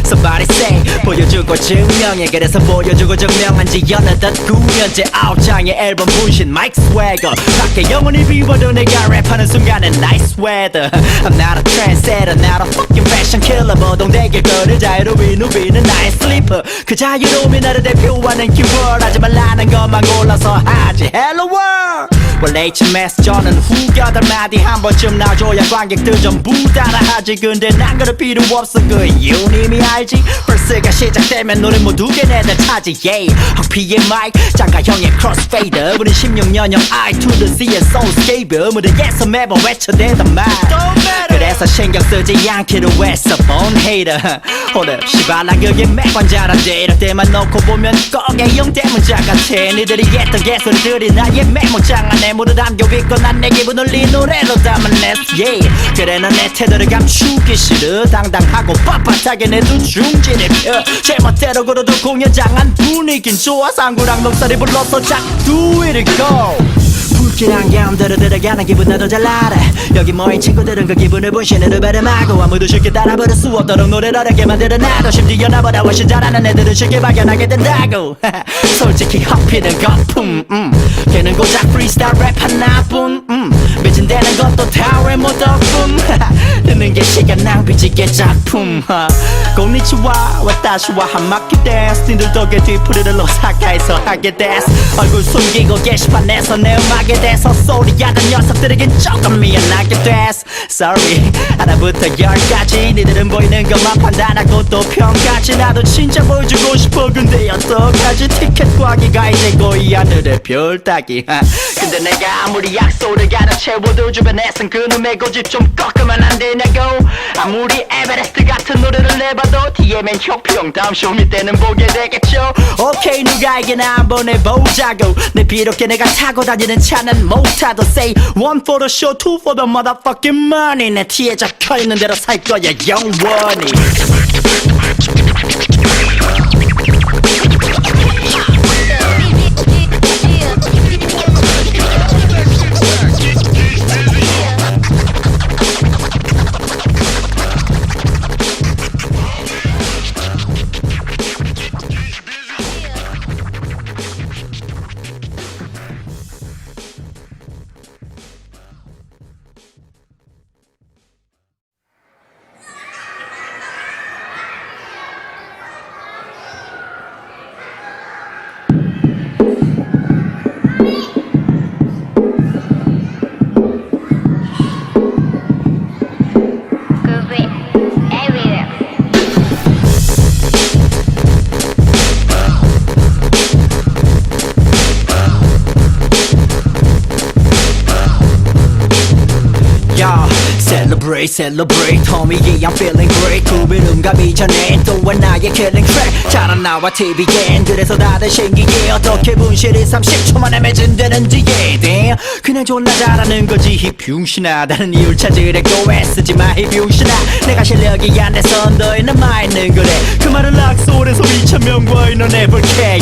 Somebody say 보여주고 증명해 그래서 보여주고 증명한 지 어느덧 9년째 9장의 앨범 분신 마이크 스웨거 밖에 영원히 비워도 내가 랩하는 순간은 nice weather I'm not a trendsetter not a fucking fashion killer 보동되길 거를 자유로운 누비는 나의 sleeper 그 자유로움이 나를 대표하는 keyword 하지 말라는 것만 골라서 하지 Hello world 원래 HMS 저는 후겨들 마디 한 번쯤 나줘야 관객들 전부 따라하지 근데 난 그럴 필요 없어 그 이유는 이미 알지 벌스가 시작되면 노래 모두 걔네들 차지 yeah 황피의 마이크 장가형의 크로스페이더 우린 16년형 I to the C의 soulscape 무대에서 매번 외쳐대던 말 그래서 신경 쓰지 않기로 했어 born hater hold up 시발라 그게 매번 잘한데 이럴 때만 놓고 보면 꼭 A형 대문자 같아 니들이 했던 개소리들이 나의 메모장 안에 모두 담겨있고 난 내 기분을 이 노래로 담아냈어 yeah. 그래 넌 내 태도를 감추기 싫어 당당하고 빳빳하게 내 두 중지를 펴 제멋대로 걸어도 공연장 안 분위긴 좋아 상구랑 목소리 불러서 자꾸 do it go 불길 안경 들어가는 기분 나도 잘 알아 여기 모인 친구들은 그 기분을 분신으로 발음하고 아무도 쉽게 따라 부를 수 없도록 노래를 어렵게 만들어 놔도 심지어 나보다 훨씬 잘하는 애들은 쉽게 발견하게 된다고 솔직히 허피는 거품 걔는 고작 프리스타일 랩 하나뿐 매진되는 것도 다 외모 덕분 듣는 게 시간 낭비지게 작품 고니치와 와타시와 한마키 댄스 님들 덕에 뒤풀이를 오사카에서 하게 됐어 얼굴 숨기고 게시판에서 내 음악에 대해서 소리하던 녀석들에겐 조금 미안하게 됐어 Sorry 하나부터 열까지 니들은 보이는 것만 판단하고 또 평가지 나도 진짜 보여주고 싶어 근데 어떡하지 티켓 구하기가 이제 거의 하늘의 별 따기 근데 내가 아무리 약속을 가려 채워도 주변에선 그놈의 고집 좀 꺾으면 안 되냐고 아무리 에베레스트 같은 노래를 내봐도 DM엔 혁평 다음 쇼미 때는 보게 되겠죠 오케이 누가 이기나 한번 해보자고 내 비록 걔네가 타고 다니는 차는 못타도 say one for the show two for the motherfucking money 내 티에 적혀있는 대로 살 거야 영원히 Celebrate, celebrate, homie, yeah, I'm feeling great. 구비름 가기 전에 또 하나의 killing track. 잘 안 나와 TV엔 그래서 다들 신기해. 어떻게 분실이 30초 만에 매진되는지. yeah, damn. 그냥 존나 잘하는 거지 이 병신아. 다른 이유를 찾으려고 애쓰지 마 이 병신아. 내가 실력이 안 돼서 너희는 마 있는 거래. 그 말을 락소에서 2,000명과 인원해 볼게.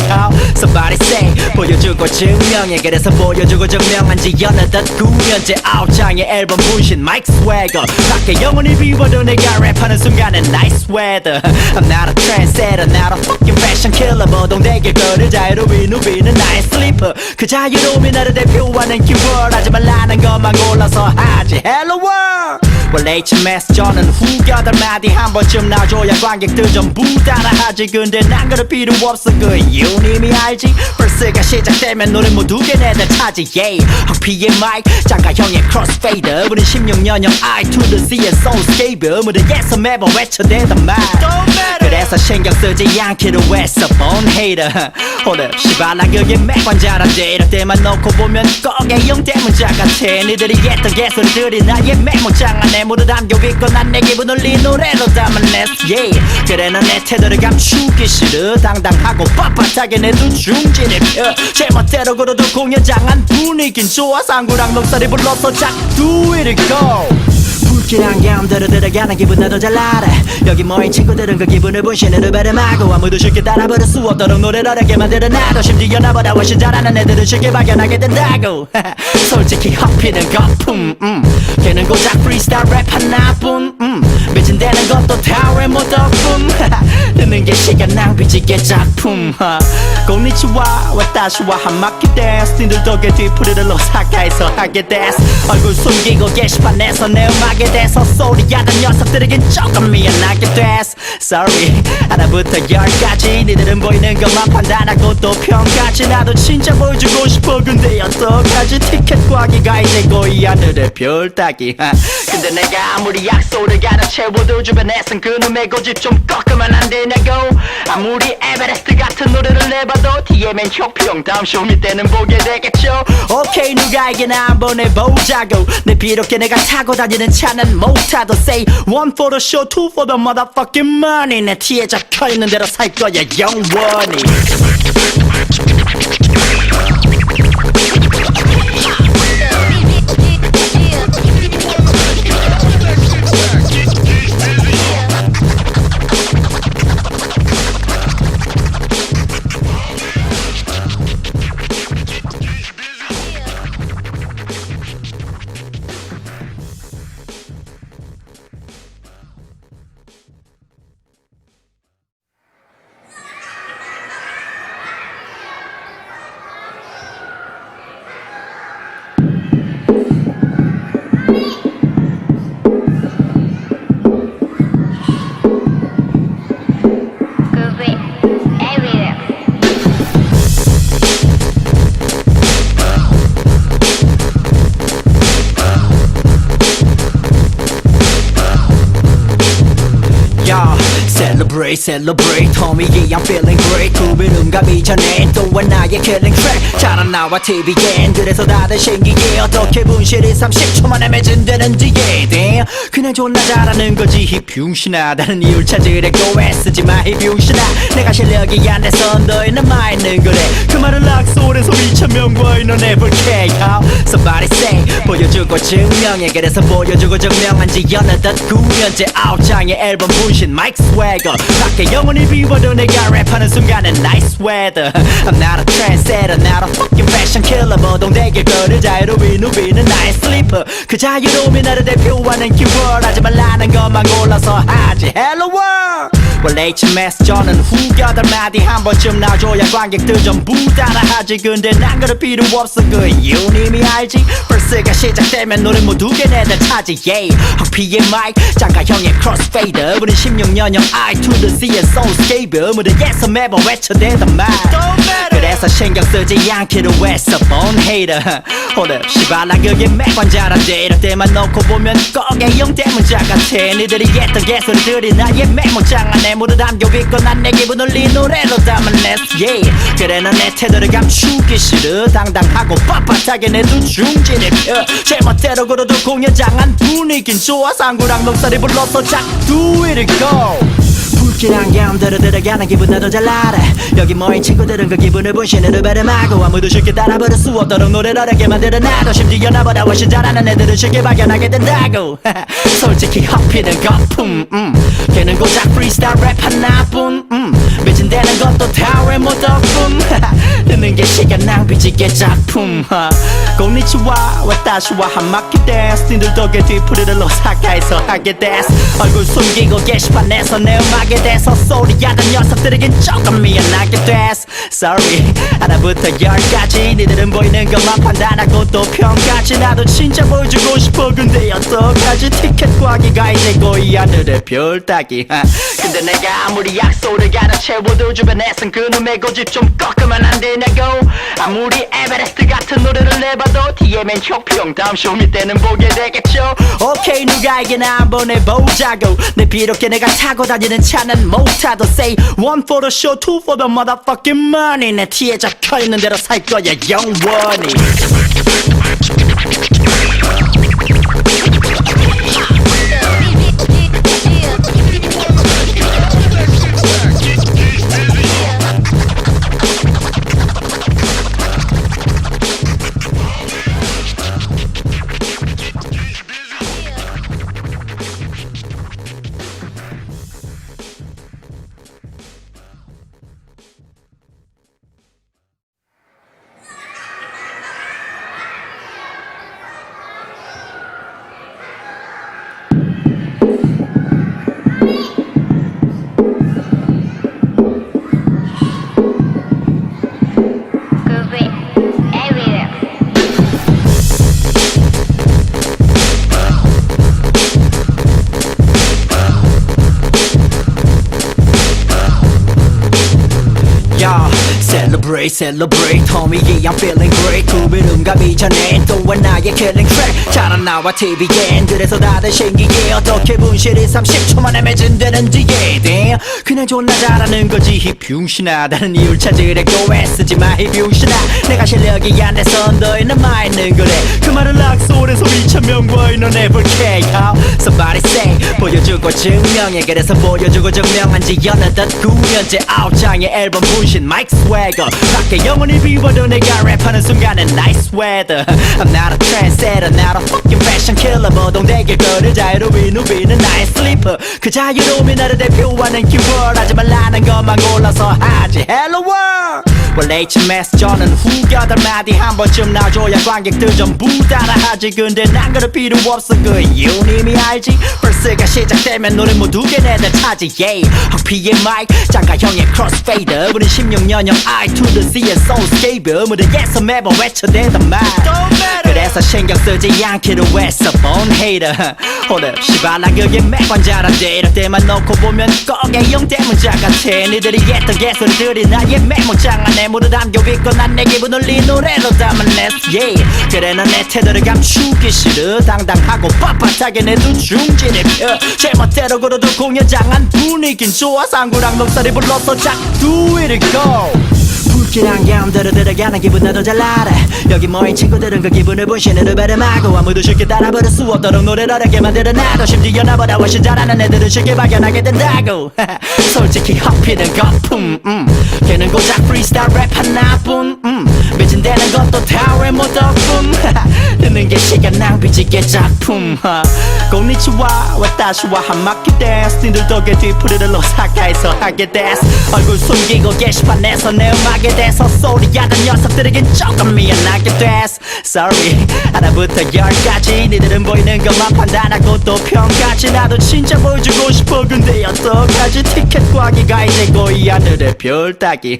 Somebody say 보여주고 증명해. 그래서 보여주고 증명한 지 어느덧 9년째 9장의 앨범 분신 마이크 스웨거. 밖에 영원히 비워도 내가 랩하는 순간은 nice weather. I'm not a trendsetter, not a fucking fashion killer. 모동되게 걸을 자유로이 누비는 나의 sleeper. 그 자유로움이 나를 대표하는 keyword. 하지 말라는 것만 골라서 하지 Hello world. 원래 HMS 저는 후겨들 마디 한 번쯤 나줘야 관객들 전부 따라하지. 근데 난 그럴 필요 없어 그 이유는 이미 알지. 벌스가 시작되면 노래 모두 걔네들 차지. yeah. 학피의 마이크 장가형의 crossfader. 우린 16년형 I to the C의 soulscape. 무대에서 매번 외쳐대던 말 그래서 신경 쓰지 않기로 했어 born hater. Hold up 씨발 나 그게 매번 잘한데 이럴 때만 놓고 보면 꼭 A형 대문자 같아. 니들이 했던 개소리들이 나의 메모장 안에 모두 담겨있고 난 내 기분을 네 노래로 담아냈어. yeah. 그래 넌 내 태도를 감추기 싫어. 당당하고 빳빳하게 내 두 중진을 펴. 제멋대로 걸어도 공연장 안 분위긴 좋아. 상구랑 녹살이 불러서 자 do it go. 불길한 감들을 들어가는 기분 나도 잘 알아. 여기 모인 친구들은 그 기분을 분신으로 발음하고 아무도 쉽게 따라 부를 수 없도록 노래를 어렵게 만들어 놔도 심지어 나보다 훨씬 잘하는 애들은 쉽게 발견하게 된다고. 솔직히 허피는 거품. 걔는 고작 프리스타일 랩 하나뿐. 매진되는 것도 다 외모 덕분. 듣는 게 시간 낭비지게 작품. 곤니치와 와타시와 한마키 댄스. 니들 덕에 뒤풀이를 오사카에서 하게 됐어. 얼굴 숨기고 게시판에서 내 음악에 대해서 소리하던 녀석들에겐 조금 미안하게 됐어. Sorry. 하나부터 10까지 니들은 보이는 것만 판단하고 또 평가지. 나도 진짜 보여주고 싶어 근데 어떡하지. 티켓 구하기가 이제 거의 하늘의 별 따기. 근데 내가 아무리 약속을 가르채워도 주변에선 그놈의 고집 좀 꺾으면 안 되냐고. 아무리 에베레스트 같은 노래를 내봐도 TMN 효평 다음 쇼미 때는 보게 되겠죠. 오케이 누가 이기나 한번 해보자고. 내 비록 내가 타고 다니는 차는 못타도 say one for the show, two for the motherfucking money. 내 티에 적혀있는 대로 살 거야 영원히. Celebrate, celebrate, homie, yeah, I'm feeling great. 구비름 가기 전에 또 하나의 killing track. 잘 안 나와 TV엔 그래서 다들 신기해. 어떻게 분실이 30초 만에 매진되는지. yeah, damn. 그냥 존나 잘하는 거지 이 병신아. 다른 이유를 찾으려고 애쓰지 마 이 병신아. 내가 실력이 안 돼서 너희는 마 있는 거래. 그 말을 락소에서 2,000명과 인원해 볼게. Somebody say 보여주고 증명해. 그래서 보여주고 증명한 지 어느덧 9년째 9장의 앨범 분신 마이크 스웨거. 밖에 영원히 비워도 내가 랩하는 순간은 nice weather. I'm not a trendsetter, not a fucking fashion killer. 모동되게 걸을 자유로이 누비는 나의 sleeper. 그 자유로움이 나를 대표하는 keyword. 하지 말라는 것만 골라서 하지 Hello world. 원래 HMS 저는 후겨들 마디 한 번쯤 나줘야 관객들 전부 따라하지. 근데 난 그럴 필요 없어 그 이유는 이미 알지. 벌스가 시작되면 노래 모두 걔네들 차지. yeah. 학피의 마이크 장가형의 crossfader. 우린 16년형 I to the C의 soulscape. 무대에서 매번 외쳐대던 말 그래서 신경 쓰지 않기로 했어 born hater. Hold up 씨발 나 그게 매번 잘한데 이럴 때만 놓고 보면 꼭 A형 대문자 같아. 니들이 했던 개소리들이 나의 메모장 안에 안에 담겨있고 난 내 기분을 네 노래로 담아냈어 yeah. 그래 넌 내 태도를 감추기 싫어 당당하고 빳빳하게 내 두 중지를 펴 제멋대로 걸어도 공연장 안 분위긴 좋아 상구랑 녹살이 불러서 자 do it go 불길 안경 들어가는 기분 나도 잘 알아 여기 모인 친구들은 그 기분을 분신으로 발음하고 아무도 쉽게 따라 부를 수 없도록 노래를 어렵게 만들어 놔도 심지어 나보다 훨씬 잘하는 애들은 쉽게 발견하게 된다고 솔직히 허피는 거품 걔는 고작 프리스타일 랩 하나뿐 매진되는 것도 다 외모 덕분 듣는 게 시간 낭비지게 작품 고니치와 와타시와 한마키 댄스 니들 덕에 뒤풀이를 오사카에서 하게 됐어 얼굴 숨기고 게시판에서 내 음악에 대해서 소리하던 녀석들에겐 조금 미안하게 됐어 Sorry 하나부터 열까지 니들은 보이는 것만 판단하고 또 평가지 나도 진짜 보여주고 싶어 근데 어떡하지 티켓 구하기가 이제 거의 하늘의 별 따기 근데 내가 아무리 약속을 가로채워도 주변에선 그놈의 고집 좀 꺾으면 안 되냐고 아무리 에베레스트 같은 노래를 내봐도 TMN 효평 다음 쇼미 때는 보게 되겠죠 오케이 누가 이기나 한번 해보자고 내 비록 내가 타고 다니는 차는 못타도 say one for the show two for the motherfucking money 내 티에 적혀있는 대로 살 거야 영원히 Celebrate homie yeah I'm feeling great 구비름감 이전에 또한 나의 killing track 잘안 나와 TV엔 그래서 다들 신기해 어떻게 분실이 30초 만에 매진되는지 damn 그냥 존나 잘하는 거지 이 병신아 다른 이유를 찾으려고 애쓰지마 이 병신아 내가 실력이 안 돼서 너희 남아있는 거래 그 말을 락소에서 2,000명과 인원해볼게 Somebody say 보여주고 증명해 그래서 보여주고 증명한 지 어느덧 9년째 9장의 앨범 분신 마이크 스웨거 밖에 영원히 비워도 내가 랩하는 순간은 nice weather I'm not a trendsetter not a fucking fashion killer 모동되게 걸을 자유로운 누비는 나의 슬리퍼 그 자유로움이 나를 대표하는 키워드 하지 말라는 것만 골라서 하지 Hello world 원래 HMS 저는 후겨들 마디 한 번쯤 나줘야 관객들 전부 따라하지 근데 난 그럴 필요 없어 그 이유는 이미 알지 벌스가 시작되면 노래 모두 걔네들 차지 yeah 흑피의 마이크 장가형의 크로스페이더 우린 16년형 I to the C and soulscape 무대에서 매번 외쳐대던 말 그래서 신경 쓰지 않기로 했어 born hater hold 시발라 그게 매번 잘한대 이럴 때만 놓고 보면 꼭 A형 대문자 같아 니들이 했던 개소리들이 나의 메모장 안에 모두 담겨있고 난 내 기분을 네 노래로 담아냈어 yeah. 그래 넌 내 태도를 감추기 싫어 당당하고 빳빳하게 내 두 중지를 펴 제멋대로 걸어도 공연장 안 분위긴 좋아 상구랑 녹살이 불러서 자 do it go 불길 안경 들어가는 기분 나도 잘 알아 여기 모인 친구들은 그 기분을 분신으로 발음하고 아무도 쉽게 따라 부를 수 없도록 노래를 어렵게 만들어 놔도 심지어 나보다 훨씬 잘하는 애들은 쉽게 발견하게 된다고 솔직히 허피는 거품 걔는 고작 프리스타일 랩 하나뿐 매진되는 것도 다 외모 덕분 듣는 게 시간 낭비지게 작품 고니치와 와타시와 한마키 댄스 니들 덕에 뒤풀이를 오사카에서 하게 됐어 얼굴 숨기고 게시판에서 내 음악에 대해서 소리하던 녀석들에겐 조금 미안하게 됐어 Sorry 하나부터 열까지 니들은 보이는 것만 판단하고 또 평가지 나도 진짜 보여주고 싶어 근데 어떡하지 티켓 구하기가 이제 거의 하늘의 별 따기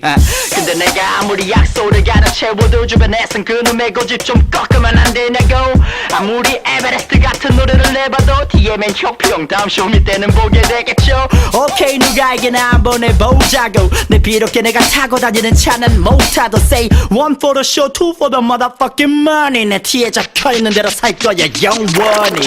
근데 내가 아무리 약속을 가로채워도 주변에선 그놈의 고집 좀 꺾으면 안 되냐고 아무리 에베레스트 같은 노래를 내봐도 TMN 효평 다음 쇼미 때는 보게 되겠죠 오케이 누가 이기나 한번 해보자고 내 비록 내가 타고 다니는 차는 못타도 say one for the show two for the motherfucking money 내 티에 적혀있는 대로 살 거야 영원히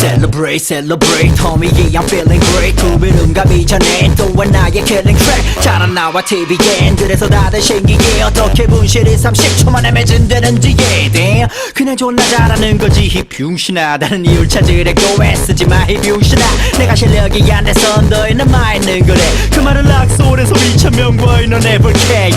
Celebrate, celebrate, homie, yeah, I'm feeling great. 구비름감 이전에 또한 나의 killing track. 잘안 나와 TV엔 그래서 다들 신기해. 어떻게 분실이 30초 만에 매진되는지 damn. 그냥 존나 잘하는 거지 이 병신아. 다른 이유를 찾으려고 애쓰지 마 이 병신아. 내가 실력이 안 돼서 너희는 많이는 그래. 그 말을 락소리에서 2,000명과 인원해볼게.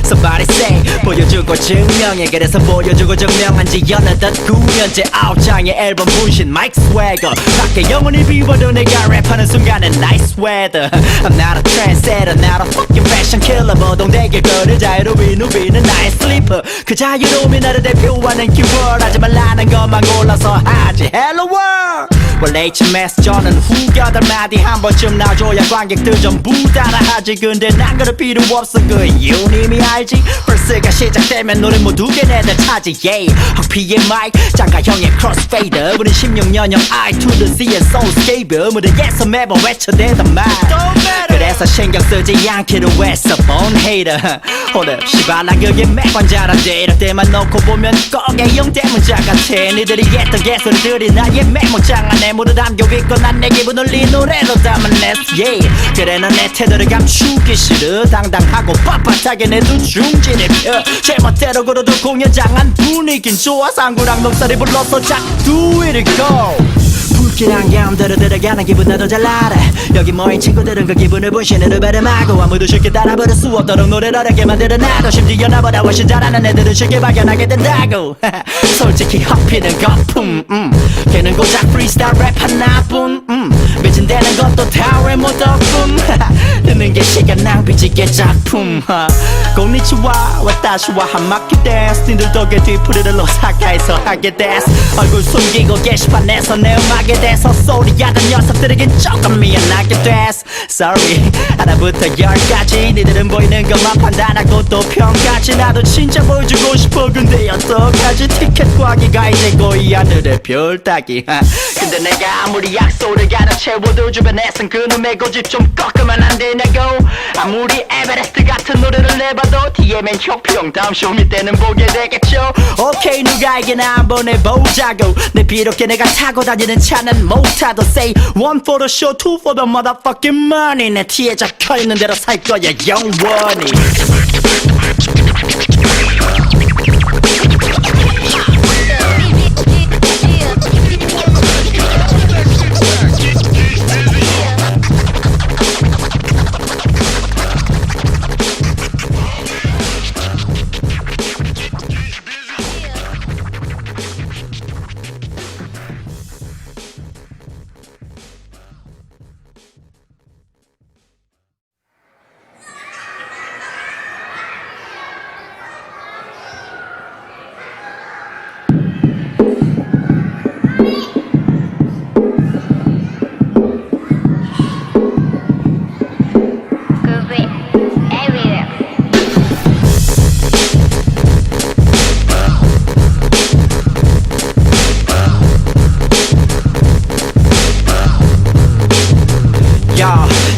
Somebody say 보여주고 증명해. 그래서 보여주고 증명한 지 어느덧 9년째 9장의 앨범 분신 마이크 스웨거. 밖에 영원히 비워도 내가 랩하는 순간은 nice weather. I'm not a trendsetter, not a fucking fashion killer. 모동되길 거를 자유로운 누비는 나의 sleeper. 그 자유로움이 나를 대표하는 keyword. 하지 말라는 것만 골라서 하지 Hello world. 원래 HMS 저는 후겨들 마디 한 번쯤 나줘야 관객들 전부 따라하지. 근데 난 그럴 필요 없어 그 이유는 이미 알지. 벌스가 시작되면 노래 모두 걔네들 차지 yeah. 흑피의 마이크 장가형의 crossfader. 우린 16년형 I to the C and soulscape. 무대에서 매번 외쳐대던 말 그래서 신경 쓰지 않기로 했어 born hater. Hold up 시발 난 그게 매번 잘한데 이럴 때만 놓고 보면 꼭 A형 대문자 같아. 니들이 했던 개소리들이 나의 메모장 안에 모두 담겨있고 난 내 기분을 네 노래로 담아냈어 yeah. 그래 난 내 태도를 감추기 싫어. 당당하고 빳빳하게 내 두 중지를 펴. 제멋대로 걸어도 공연장 안 분위긴 좋아. 상구랑 농사리 불러서 작 do it go. 불길 안경 들어가는 기분 나도 잘 알아. 여기 모인 친구들은 그 기분을 분신으로 발음하고 아무도 쉽게 따라 부를 수 없도록 노래를 어렵게 만들어놔도 심지어 나보다 훨씬 잘하는 애들은 쉽게 발견하게 된다고. 솔직히 허피는 거품 걔는 고작 프리스타일 랩 하나뿐 매진되는 것도 다 외모 덕분. 듣는 게 시간 낭비지게 작품. 고니치와 와타시와 한마키 댄스. 니들 덕에 뒤풀이를 오사카에서 하게 됐어. 얼굴 숨기고 게시판에서 내 음악에 대해서 소리하던 녀석들에겐 조금 미안하게 됐어 Sorry. 하나부터 10까지 니들은 보이는 것만 판단하고 또 평가지. 나도 진짜 보여주고 싶어 근데 어떡하지. 티켓 구하기가 이제 거의 하늘의 별 따기. 근데 내가 아무리 약속을 가로채워도 주변에선 그놈의 고집 좀 꺾으면 안 되냐고. 아무리 에베레스트 같은 노래를 내봐도 DM엔 혁평 다음 쇼미 때는 보게 되겠죠. 오케이 누가 이기나 한번 해보자고. 내 비록 내가 타고 다니는 차는 못타도 say one for the show, two for the motherfucking money. 내 티에 적혀있는 대로 살 거야 영원히.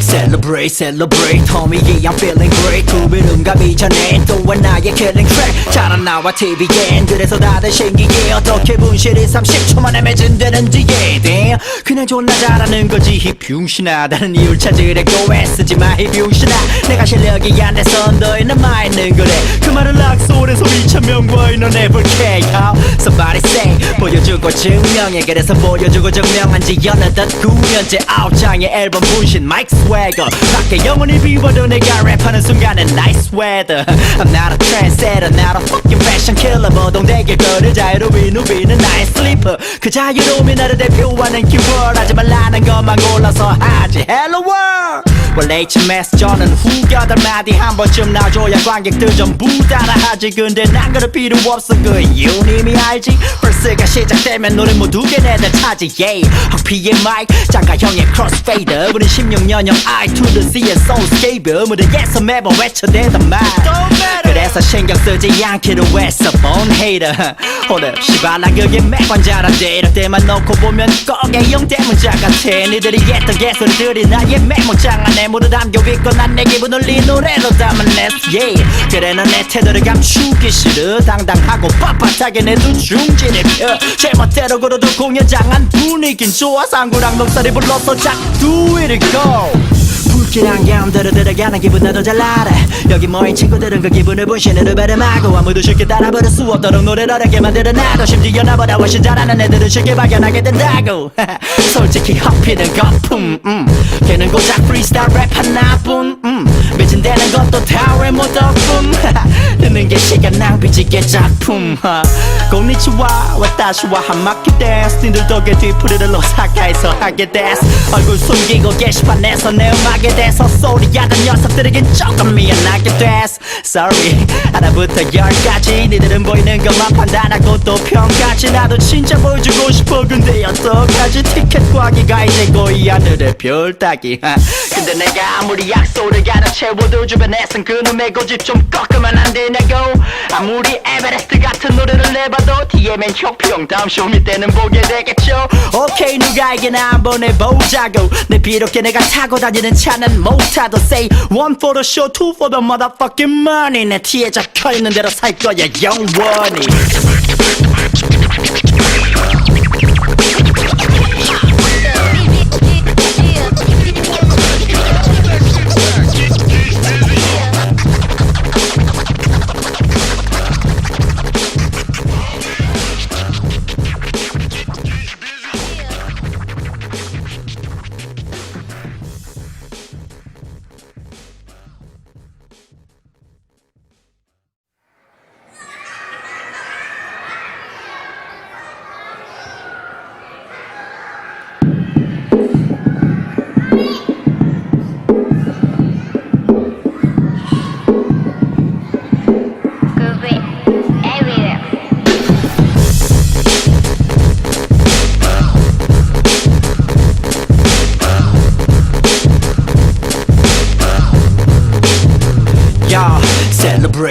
Celebrate, celebrate, homie, yeah, I'm feeling great. 구비름감 이전에 또한 나의 killing track. 잘안 나와 TV엔 그래서 다들 신기해. 어떻게 분실이 30초 만에 매진되는지 damn. 그냥 존나 잘하는 거지 이 병신아. 다른 이유를 찾으려고 애쓰지 마 이 병신아. 내가 실력이 안 돼서 너희는 많이는 그래. 그 말을 락소리에서 2,000명과 인원해볼게. Somebody say 보여주고 증명해. 그래서 보여주고 증명한 지 어느덧 9년째 9장의 앨범 분신 마이크 스웨거. 밖에 영원히 비워도 내가 랩하는 순간은 nice weather. I'm not a trendsetter, not a fucking fashion killer. 모동되길 거를 자유로운 누비는 나의 sleeper. 그 자유로움이 나를 대표하는 keyword. 하지 말라는 것만 골라서 하지 Hello world. 원래 HMS 저는 후겨들 마디 한 번쯤 나줘야 관객들 전부 따라하지. 근데 난 그럴 필요 없어 그 이유는 이미 알지. 벌스가 시작되면 노래 모두 걔네들 차지 yeah. 흑피의 마이크 장가형의 crossfader. 우린 16년형 I to the C and soulscape. 무대에서 매번 외쳐대던 말 그래서 신경 쓰지 않기로 했어 born hater. Hold up 시발 난 그게 매번 잘한데 이럴 때만 놓고 보면 꼭 A형 대문자 같아. 니들이 했던 개소리들이 나의 메모장 안에 안에 담겨있고 난 내 기분을 이 노래로 담아냈어 yeah. 그래 넌 내 태도를 감추기 싫어 당당하고 빳빳하게 내도 중진을 펴 제멋대로 걸어도 공연장 안 분위긴 좋아 상구랑 넉살이 불러서 작두 이를 go 불길 안경 들어가는 기분 나도 잘 알아 여기 모인 친구들은 그 기분을 분신으로 발음하고 아무도 쉽게 따라 부를 수 없도록 노래를 어렵게 만들어 놔도 심지어 나보다 훨씬 잘하는 애들은 쉽게 발견하게 된다고 솔직히 허피는 거품 걔는 고작 프리스타일 랩 하나뿐 매진되는 것도 다 외모 덕분 듣는 게 시간 낭비지게 작품 고니치와 와타시와 한마키 댄스 니들 덕에 뒤풀이를 오사카에서 하게 됐어 얼굴 숨기고 게시판에서 내 음악에 대해서 소리하던 녀석들에겐 조금 미안하게 됐어 Sorry 하나부터 열까지 니들은 보이는 것만 판단하고 또 평가지 나도 진짜 보여주고 싶어 근데 어떡하지 티켓 구하기가 이제 거의 하늘의 별 따기 근데 내가 아무리 약속을 가려 채워도 주변에선 그놈의 고집 좀 꺾으면 안 되냐고 아무리 에베레스트 같은 노래를 내봐도 DM엔 혁평 다음 쇼미 때는 보게 되겠죠 오케이 누가 이기나 한번 해보자고 내 비록 내가 타고 다니는 차는 못타도 say one for the show two for the motherfucking money 내 티에 적혀있는 대로 살 거야 영원히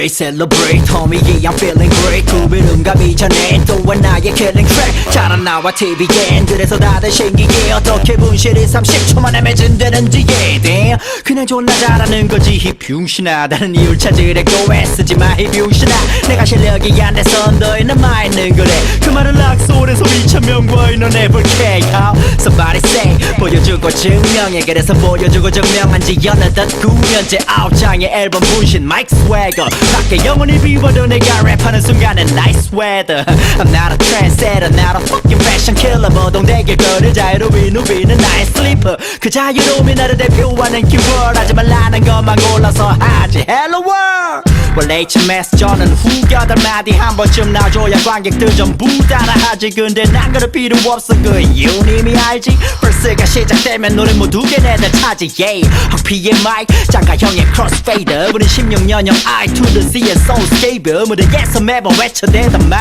Celebrate homie yeah I'm feeling great 그 이름감이 전에 또한 나의 killing track 잘 안 나와 TV엔 그래서 다들 신기해 어떻게 분실이 30초 만에 매진되는지 yeah damn 그냥 존나 잘하는 거지 이 병신아 다른 이유를 찾으려고 애쓰지 마 이 병신아 내가 실력이 안 돼서 너희는 많이는 그래 그 말은 락소에서 2,000명과 인원해볼게 Somebody say 보여주고 증명해 그래서 보여주고 증명한 지 어느덧 9년째 9장의 앨범 분신 마이크 스웨거 밖에 영원히 비워도 내가 랩하는 순간은 nice weather I'm not a trendsetter not a fucking fashion killer 모동되게 걸을 자유로운 누비는 나의 sleeper 그 자유로움이 나를 대표하는 키워드 하지만 나는 것만 골라서 하지 Hello world 원래 HMS 저는 후겨들 마디 한 번쯤 나줘야 관객들 전부 따라하지 근데 난 그럴 필요 없어 그 이유는 이미 알지 벌스가 시작되면 노래 모두 걔네들 차지 yeah 황피의 마이크 장가형의 크로스페이더 우린 16년형 I to the Z의 soulscape 무대에서 매번 외쳐대던 말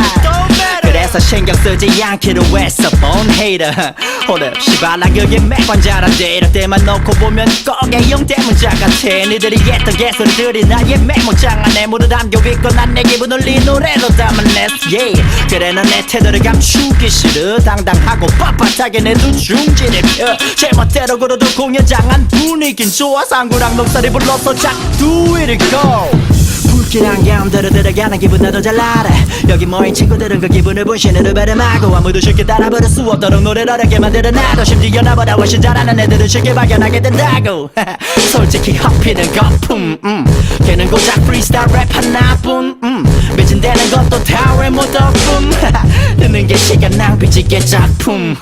그래서 신경 쓰지 않기로 했어 born hater hold up 시발라 그게 매번 잘한대 이럴 때만 놓고 보면 꼭의 영대문자 같아 니들이 했던 개소리들이 나의 메모장 안에 모두 담겨있고 난 내 기분을 이 노래로 담아냈어 yeah. 그래 넌 내 태도를 감추기 싫어 당당하고 빳빳하게 내도 중진을 펴 제멋대로 걸어도 공연장 안 분위긴 좋아 상구랑 넉살이 불러서 작두 이를 go 불길 안경 들어가는 기분 나도 잘 알아 여기 모인 친구들은 그 기분을 분신으로 발음하고 아무도 쉽게 따라 부를 수 없도록 노래를 어렵게 만들어 놔도 심지어 나보다 훨씬 잘하는 애들은 쉽게 발견하게 된다고 솔직히 허피는 거품 걔는 고작 프리스타일 랩 하나뿐 매진되는 것도 다 외모 덕분 듣는 게 시간 낭비지게 작품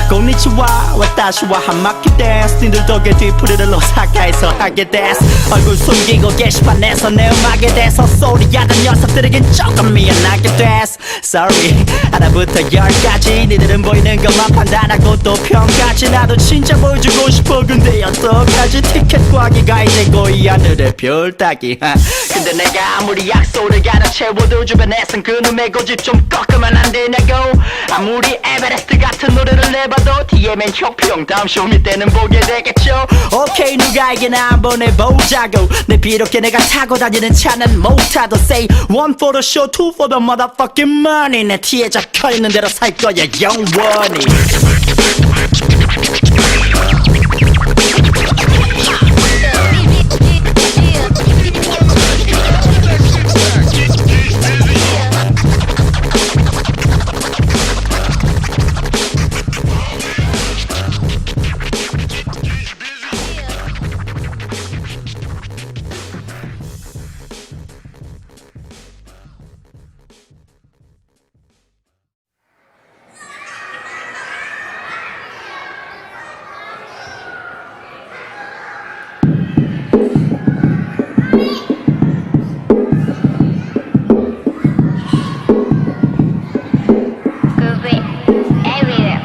고니치와 와타시와 한마키 댄스 니들 덕에 뒤풀이를 오사카에서 하게 됐어 얼굴 숨기고 게시판에서 내 음악에 대해서 소리하던 녀석들에겐 조금 미안하게 됐어 Sorry 하나부터 열까지 니들은 보이는 것만 판단하고 또 평가지 나도 진짜 보여주고 싶어 근데 어떡하지 티켓 구하기가 이제 거의 하늘의 별 따기 근데 내가 아무리 약속을 가려 채워도 주변에선 그놈의 고집 좀 꺾으면 안 되냐고 아무리 에베레스트 같은 노래를 내봐도 DM엔 혁평 다음 쇼미 때는 보게 되겠죠 오케이 누가 이기나 한번 해보자고 내 비록 내가 타고 다니는 차는 못타도 say one for the show two for the motherfucking money 내 티에 적혀있는 대로 살 거야 영원히 Groove it everywhere.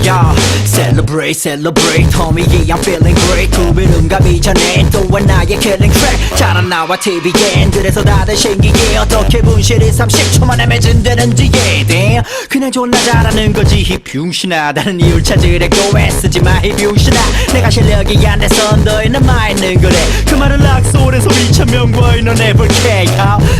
Yeah, celebrate, celebrate, homie, yeah, I'm feeling great. 구비름과 미천에 또 하나의 killing track. 잘안 나와 TV엔 그래서 다들 신기해. 어떻게 분실이 30초 만에 매진되는지 damn. 그냥 존나 잘하는 거지 이 병신아. 다른 이유를 찾으려고 애쓰지 마 이 병신아. 내가 실력이 안 돼서 너희는 마 있는 거래. 그 말은 락소에서 2,000명과 인원해볼게.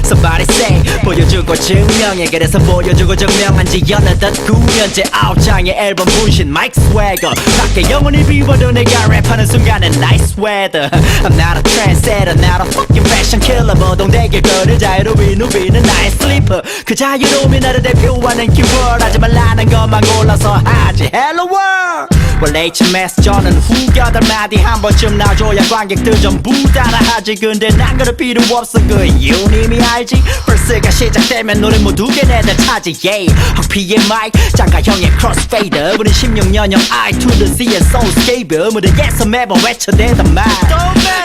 Somebody say 보여주고 증명해. 그래서 보여주고 증명한 지 어느덧 9년째 9장의 앨범 분신 마이크 스웨거. 밖에 영원히 비워도 내가 랩하는 순간은 nice weather. I'm not a trendsetter, not a fucking fashion killer. 모동되게 걸을 자유로이 누비는 나의 슬리퍼. 그 자유로움이 나를 대표하는 키워드. 하지 말라는 것만 골라서 하지 Hello world. 원래 HMS 저는 후겨들 마디 한 번쯤 나줘야 관객들 전부 따라하지. 근데 난 그럴 필요 없어 그 이유는 이미 알지. 벌스가 시작되면 노래 모두 걔네들 차지 yeah. 헉피의 마이크 장가형의 크로스페이더. 우린 16년형 I to the C의 soulscape. 무대에서 매번 외쳐대던 말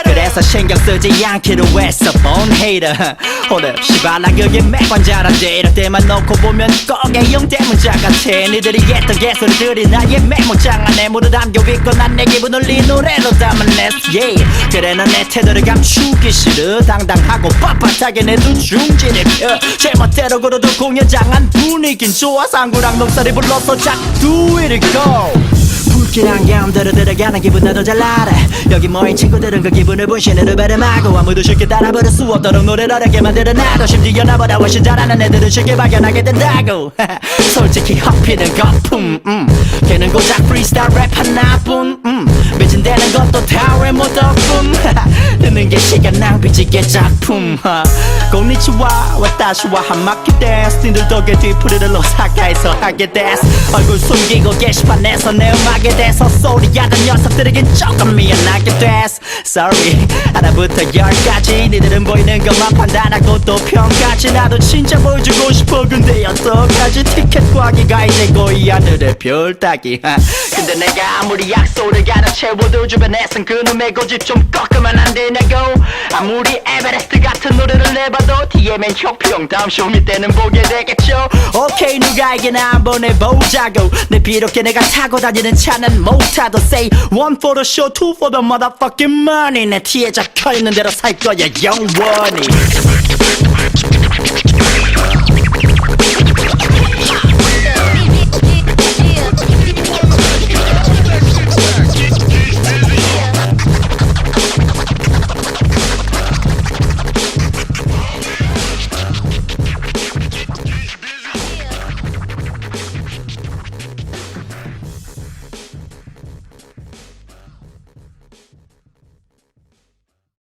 그래서 신경 쓰지 않기로 했어 born hater. 오늘 시발라 그게 매번 잘하지. 이럴 때만 놓고 보면 꼭 A형 대문자 같아. 니들이 했던 개소리들이 나의 메모장 안에 모두 담겨있고 난 내 기분을 이 노래로 담아냈어 yeah. 그래 넌 내 태도를 감추기 싫어. 당당하고 빳빳하게 내 두 중지를 펴. 제멋대로 걸어도 공연장 안 분위긴 좋아. 상구랑 녹살이 불러서 작 do it go. 불길한 감들어 들어가는 기분 나도 잘 알아. 여기 모인 친구들은 그 기분을 분신으로 발음하고 아무도 쉽게 따라 부를 수 없도록 노래를 어렵게 만들어놔도 심지어 나보다 훨씬 잘하는 애들은 쉽게 발견하게 된다고. 솔직히 헛피는 거품 걔는 고작 프리스타일 랩 하나뿐 매진되는 것도 다 외모 덕분. 듣는 게 시간 낭비지게 작품. 고니치와 와타시와 한마키 댄스. 니들 덕에 뒤풀이를 오사카에서 하게 됐어. 얼굴 숨기고 게시판에서 내 음악에 대해서 소리하던 녀석들에겐 조금 미안하게 됐어. Sorry 하나부터 10까지 니들은 보이는 것만 판단하고 또 평가지. 나도 진짜 보여주고 싶어 근데 어떡하지. 티켓 구하기가 이제 거의 하늘의 별 따기. 근데 내가 아무리 약속을 가르채워도 주변에선 그놈의 고집 좀 꺾으면 안 되냐고. 아무리 에베레스트 같은 노래를 내봐도 TMN 혁평 다음 쇼미 때는 보게 되겠죠. 오케이 누가 이기나 한번 해보자고. 내 비록 내가 타고 다니는 차는 못타도 say one for the show two for the motherfucking money. 내 티에 적혀있는 대로 살 거야 영원히.